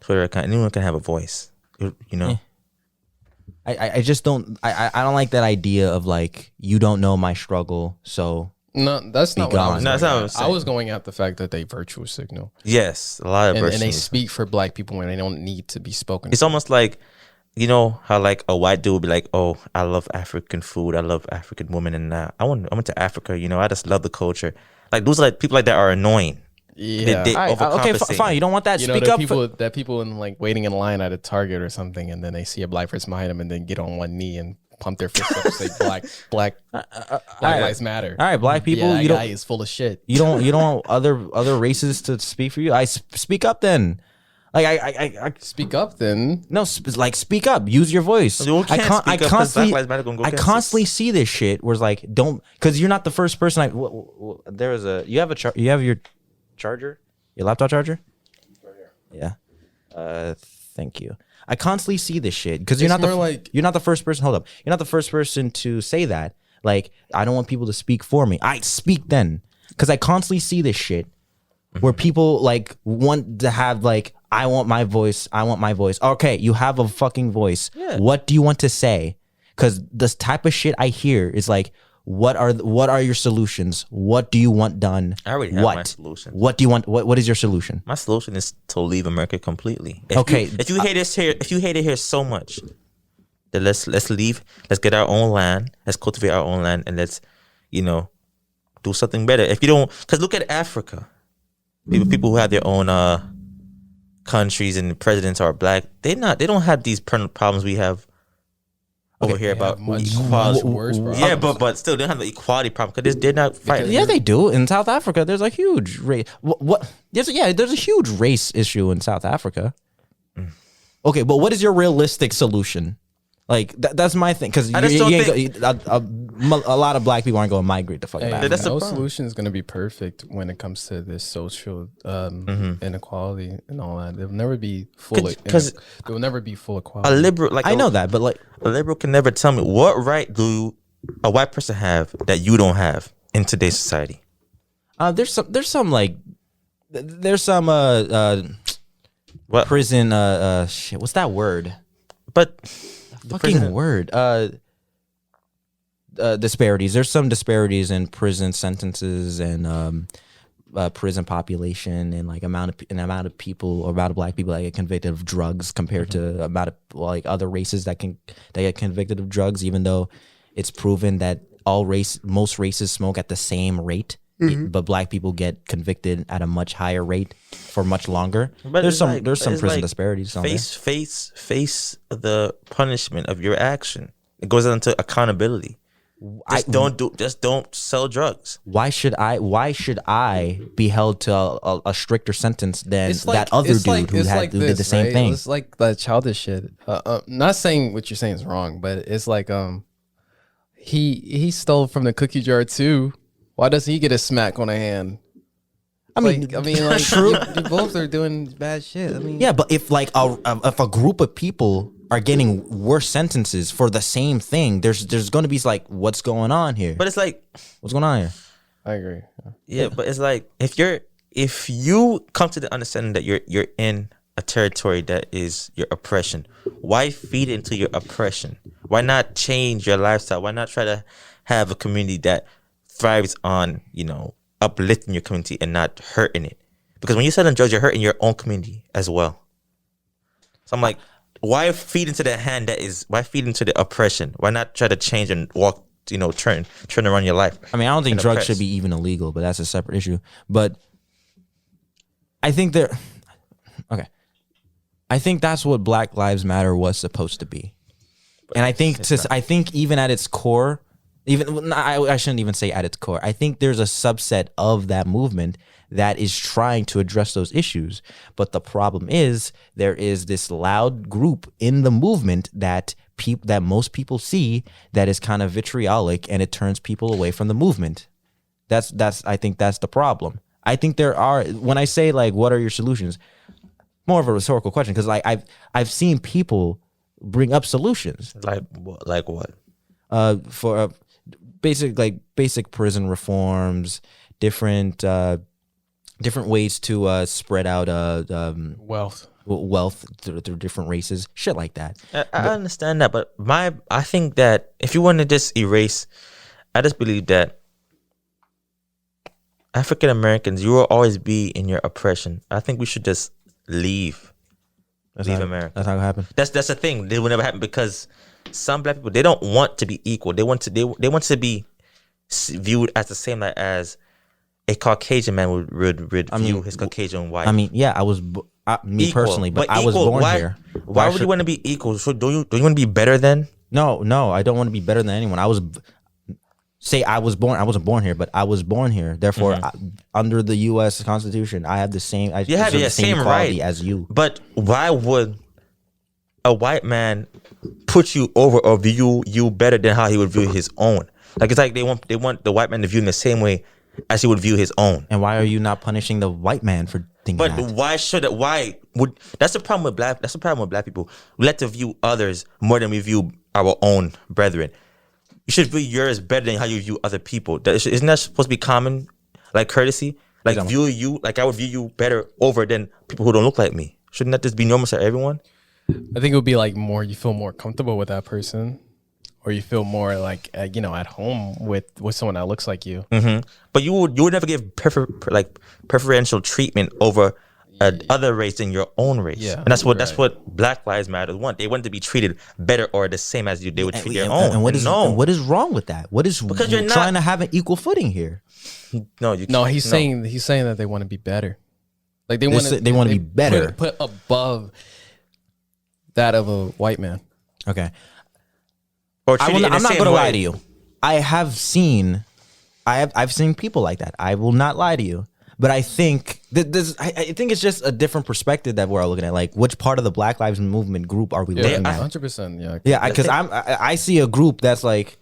Twitter account. Anyone can have a voice. You know. I just don't I don't like that idea of like you don't know my struggle, so No, that's not what I gone. was. No, that's going not what at. I'm saying. I was going at the fact that they virtual signal Yes, a lot of and they versions. speak for black people when they don't need to be spoken. It's almost like, you know how like a white dude would be like, "Oh, I love African food. I love African women, and I went to Africa. You know, I just love the culture." Like those like people like that are annoying. Yeah. They okay, overcompensate. fine. You don't want that. You know, Speak there up. are people in like waiting in line at a Target or something, and then they see a black person behind them, and then get on one knee and pump their fist up and say Black Lives Matter. All right, black people, Yeah, that you guy don't is full of shit. you don't want other races to speak for you. Speak up then. Like I Speak up, then. no, like speak up. Use your voice. You can't speak up 'cause constantly, Black Lives Matter gonna go I against constantly see this shit where it's like, don't, because you're not the first person. There was you have your charger, your laptop charger. Right here. Yeah. Thank you. I constantly see this shit because you're It's not the more like- you're not the first person. Hold up, you're not the first person to say that. Like, I don't want people to speak for me. I speak then because I constantly see this shit where people like want to have like, I want my voice. I want my voice. Okay, you have a fucking voice. Yeah. What do you want to say? Because this type of shit I hear is like, what are your solutions? What do you want done? I already have my solution. What do you want? What is your solution? My solution is to leave America completely. Okay. if you hate it here so much, then let's leave. Let's get our own land. Let's cultivate our own land, and let's, do something better. If you don't, because look at Africa. People who have their own countries and the presidents are black. They don't have these problems we have over here about equality. Worse problems. Yeah, but still, they don't have the equality problem because they're not fighting. Yeah, they do. In South Africa, there's a huge race. There's a huge race issue in South Africa. Okay, but what is your realistic solution? Like that's my thing, because I just don't a lot of black people aren't going to migrate the fuck Hey, out. that's the no problem. solution is going to be perfect when it comes to this social inequality and all that. There'll never be full. 'Cause there will never be full A equality. liberal, like I know that, but like, a liberal can never tell me what right do a white person have that you don't have in today's society. there's some What? prison shit. What's that word? But Fucking word. Disparities. There's some disparities in prison sentences and prison population and like amount of people or amount of black people that get convicted of drugs compared to amount of like other races that get convicted of drugs, even though it's proven that most races smoke at the same rate. But black people get convicted at a much higher rate for much longer. But There's it's some like- prison it's like disparities on there. face the punishment of your action. It goes into accountability. Just don't sell drugs. Why should I be held to a stricter sentence than It's like- that other it's dude like- who it's had like who did the this, same right? thing? It's like the childish shit. Not saying what you're saying is wrong, but it's like he stole from the cookie jar too. Why doesn't he get a smack on the hand? I mean, Like true. you both are doing bad shit. I mean, Yeah, but if like if a group of people are getting worse sentences for the same thing, there's going to be like, what's going on here? But it's like, What's going on here? I agree. yeah, but it's like if you come to the understanding that you're in a territory that is your oppression, why feed into your oppression? Why not change your lifestyle? Why not try to have a community that thrives on, uplifting your community and not hurting it? Because when you sell on drugs, you're hurting your own community as well. So I'm like, why feed into the hand why feed into the oppression? Why not try to change and walk, turn around your life? I mean, I don't think and drugs oppress. should be even illegal, but that's a separate issue. But I think okay. I think that's what Black Lives Matter was supposed to be. And I think even at its core, I shouldn't even say at its core. I think there's a subset of that movement that is trying to address those issues. But the problem is there is this loud group in the movement that most people see that is kind of vitriolic, and it turns people away from the movement. I think that's the problem. I think when I say like, what are your solutions? More of a rhetorical question, because like I've seen people bring up solutions. Like what? For basic prison reforms, different ways to spread out wealth through different races, shit like that. I understand that, but I think that if you want to just erase, I just believe that African Americans, you will always be in your oppression. I think we should just leave America. That's how it happened. That's the thing. It will never happen because some black people, they don't want to be equal. They want to be viewed as the same like as a Caucasian man would view his Caucasian wife. I mean, yeah, I was Equal. personally, but I was equal, born why, here. Why would you want to be equal? So do you want to be better than? No, I don't want to be better than anyone. I wasn't born here, but I was born here. Therefore, under the U.S. Constitution, I have the same. I deserve the same equality right as you. But why would a white man put you over or view you better than how he would view his own? Like it's like they want the white man to view him the same way as he would view his own. And why are you not punishing the white man for thinking But that? why would that's the problem with black people. We like to view others more than we view our own brethren. You should view yours better than how you view other people. Isn't that supposed to be common, like courtesy? Like view you, like I would view you better over than people who don't look like me. Shouldn't that just be normal to everyone? I think it would be like you feel more comfortable with that person, or you feel more like at home with someone that looks like you. Mm-hmm. But you would never give preferential treatment over other race than your own race. Yeah, and that's what Black Lives Matter want. They want to be treated better or the same as they would treat their own. And what is wrong with that? What is Because you're not trying to have an equal footing here? He's saying that they want to be better. Like they want to be better, put above that of a white man. Okay. Or I'm not going to lie to you. I've seen people like that. I will not lie to you. But I think I think it's just a different perspective that we're all looking at. Like, which part of the Black Lives Movement group are we looking at? 100%. Yeah. Yeah, because I see a group that's like,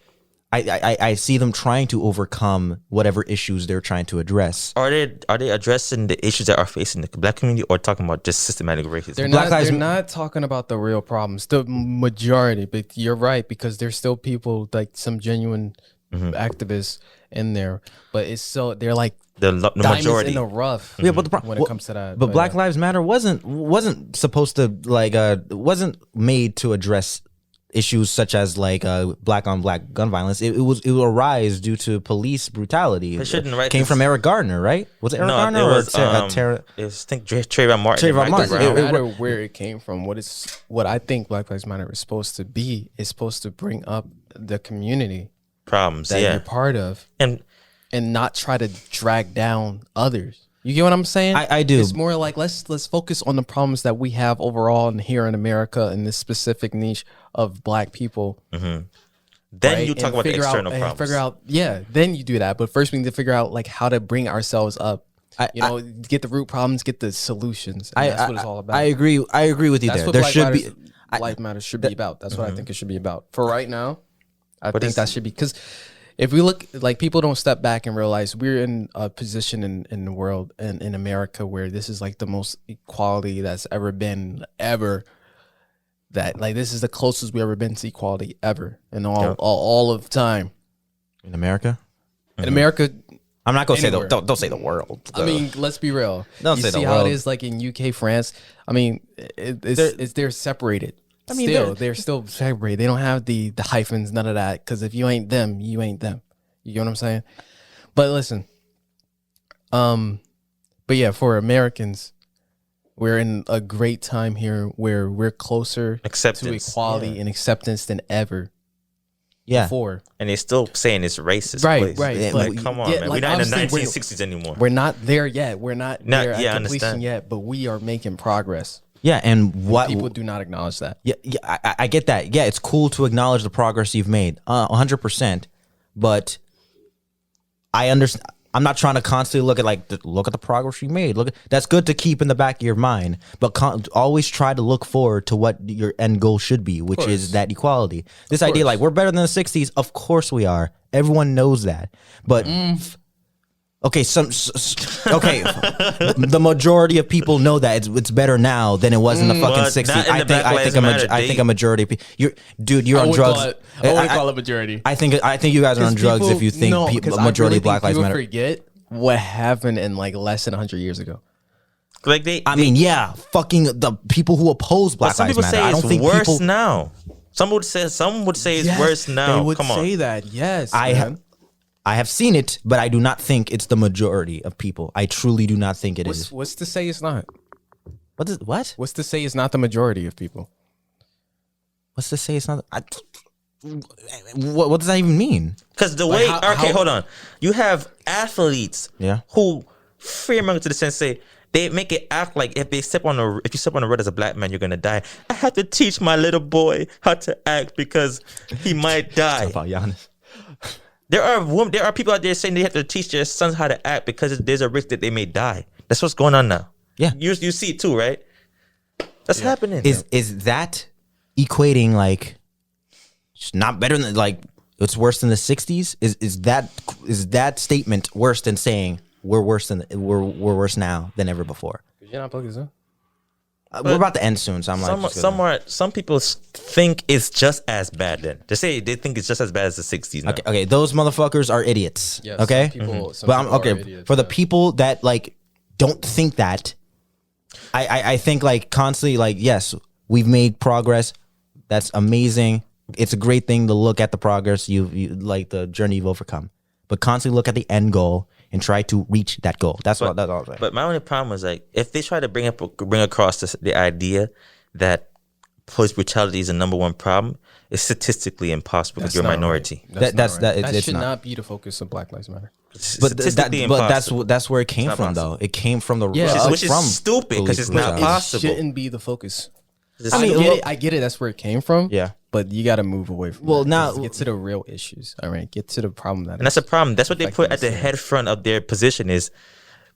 I see them trying to overcome whatever issues they're trying to address. Are they addressing the issues that are facing the black community, or talking about just systematic racism? They're not talking about the real problems. The majority, but you're right, because there's still people like some genuine activists in there, but it's so they're like the diamonds majority in the rough. Yeah, but when it comes to that, but Black yeah. Lives Matter wasn't supposed to wasn't made to address issues such as like black on black gun violence. It will arise due to police brutality. They shouldn't write came this- from Eric Gardner, right? Was it Eric Gardner it or was Tara? it was, I think Trayvon Martin. Trayvon right? Martin. It doesn't It- matter where it came from. What I think Black Lives Matter is supposed to be is supposed to bring up the community Problems, that yeah, you're part of, and not try to drag down others. You get what I'm saying? I do. It's more like let's focus on the problems that we have overall and here in America in this specific niche of black people. then right? you talk And about the figure out- external and problems. Figure out, yeah. Then you do that, but first we need to figure out like how to bring ourselves up. Get the root problems, get the solutions. And that's what it's all about. I agree. I agree with you That's there. what There Black should Matters, be. Life Matters should be about. That's what I think it should be about. For right now, I think it's- that should be, because if we look, like, people don't step back and realize we're in a position in the world and in America where this is like the most equality that's ever been ever. That like this is the closest we ever been to equality ever in all of time In America, in America. I'm not gonna Anywhere. say don't say the world. I mean, let's be real. Don't you say the see how world. it is like in UK, France. I mean, they're separated. I mean, they're still separated. They don't have the hyphens, none of that. Because if you ain't them, you ain't them. You get what I'm saying? But listen, but yeah, for Americans, we're in a great time here where we're closer to Acceptance, equality and acceptance than ever yeah. before. and they're still saying it's racist. Right, place. right. Yeah, But Like, come on, yeah, man. like, We're not in the obviously 1960s anymore. We're not there yet. We're not there Yeah, I at completion understand. yet, but we are making progress. Yeah, and what People do not acknowledge that. Yeah, I get that. Yeah, it's cool to acknowledge the progress you've made, 100%. But I understand. I'm not trying to constantly look at the progress you made. That's good to keep in the back of your mind, but always try to look forward to what your end goal should be, which is that equality. This idea, like, we're better than the '60s. Of course we are. Everyone knows that. But okay, okay, the majority of people know that it's better now than it was in the fucking But '60s. not in the Black Lives Matter, I think they- a majority of people. You're on drugs. I wouldn't call it majority. I think you guys are on drugs if you think a majority of Black Lives Matter. Forget what happened in like less than 100 years ago. Like I mean, yeah, fucking the people who oppose Black some Lives people Matter. say I it's don't think worse people. now. Some would say it's worse now. They would Come on. say that. Yes, I have seen it, but I do not think it's the majority of people. I truly do not think it is. What's to say it's not? What? What's to say it's not the majority of people? What's to say it's not? What does that even mean? Because the Like, way, how- okay, hold on. You have athletes, Yeah. who fearmonger to the sense say they make it act like if you step on the road as a black man, you're gonna die. I have to teach my little boy how to act because he might die. About Giannis. There are people out there saying they have to teach their sons how to act because there's a risk that they may die. That's what's going on now. Yeah. you see it too, right? That's happening. Is that equating like it's not better than like it's worse than the '60s? Is that statement worse than saying we're worse now than ever before? You're not plugged in. We're about to end soon, so I'm like, some people think it's just as bad. Then they think it's just as bad as the '60s. Now. okay, those motherfuckers are idiots. Yes, okay, some people but I'm are okay idiots, for the yeah. people that like don't think that. I think like constantly like, yes, we've made progress. That's amazing. It's a great thing to look at the progress you like the journey you've overcome, but constantly look at the end goal and try to reach that goal. That's all I'm saying. But my only problem was like if they try to bring across the idea that police brutality is the number one problem, it's statistically impossible because you're a not minority. right. That It's should not. not be the focus of Black Lives Matter. But Statistically impossible. that's where it came not from possible. though. It came from the Which is from stupid, 'cause police it's not brutality. possible. It shouldn't be the focus. I mean, I get it. That's where it came from. Yeah. But you got to move away from. Well, that. now- Just get to the real issues. All right, get to the problem And that's a problem. That's what they put at the head front of their position is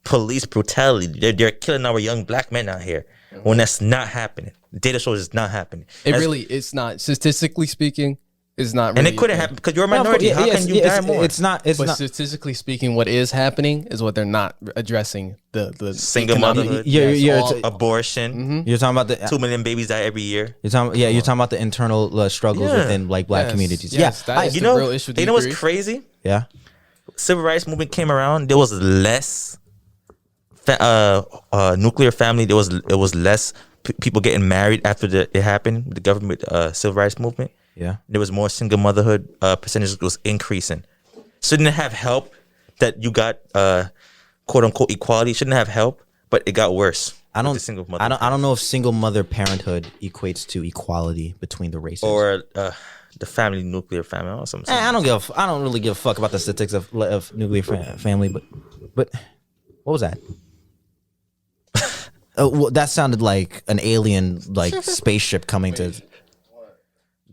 police brutality. They're killing our young black men out here when that's not happening. Data shows it's not happening. It's not. Statistically speaking, is not And really it couldn't a thing. happen because you're a minority. How can you die more? It's not. It's But not. statistically speaking, what is happening is what they're not addressing. The Single economic- motherhood. You're Abortion. You're talking about the 2 million babies die every year. You're talking about the internal struggles Yeah. within like black Yes, communities. yes, that is You the know, real issue. you know what's degree. crazy? Yeah. Civil rights movement came around. There was less nuclear family. It was less people getting married after it happened. The government civil rights movement. Yeah. There was more single motherhood. Percentage was increasing. Shouldn't it have help that you got quote unquote equality? Shouldn't have help, but it got worse. I with don't. the single mother I don't know if single mother parenthood equates to equality between the races. or the family nuclear family or something. I don't really give a fuck about the statistics of nuclear family, but what was that? Well, that sounded like an alien, like spaceship coming to.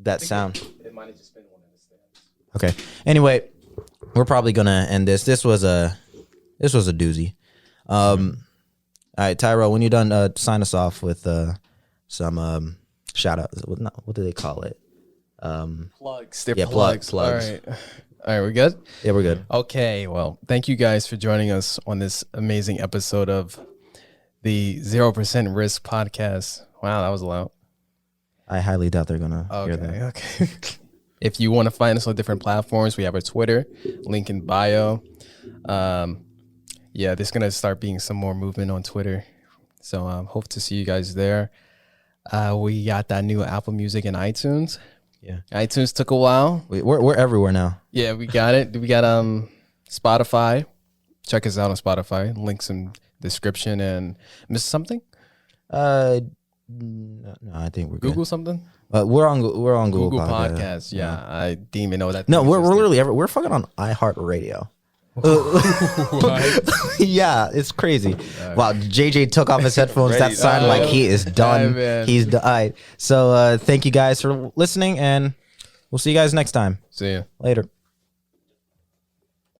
That sound. It might have just been one of the stands. Okay. Anyway, we're probably gonna end this. This was a doozy. All right, Tyro, when you're done, sign us off with some shout outs. What do they call it? Plugs. They're Yeah, plugs. plugs. All right, we good? Yeah, we're good. Okay, well, thank you guys for joining us on this amazing episode of the 0% Risk Podcast. Wow, that was loud. I highly doubt they're gonna hear that. Okay. If you want to find us on different platforms, we have our Twitter, link in bio. Yeah, there's gonna start being some more movement on Twitter. So hope to see you guys there. We got that new Apple Music and iTunes. Yeah. iTunes took a while. We're everywhere now. Yeah, we got it. We got Spotify. Check us out on Spotify. Links in description. And miss something? No, I think we're good. Google something? We're on Google, Google Podcast. Podcasts. Yeah, I didn't even know that. No, thing we're existed. literally we're fucking on iHeartRadio. Yeah, it's crazy. Wow, JJ took off his headphones. That sounded like he is done. man. He's done. All right. So thank you guys for listening, and we'll see you guys next time. See ya. Later.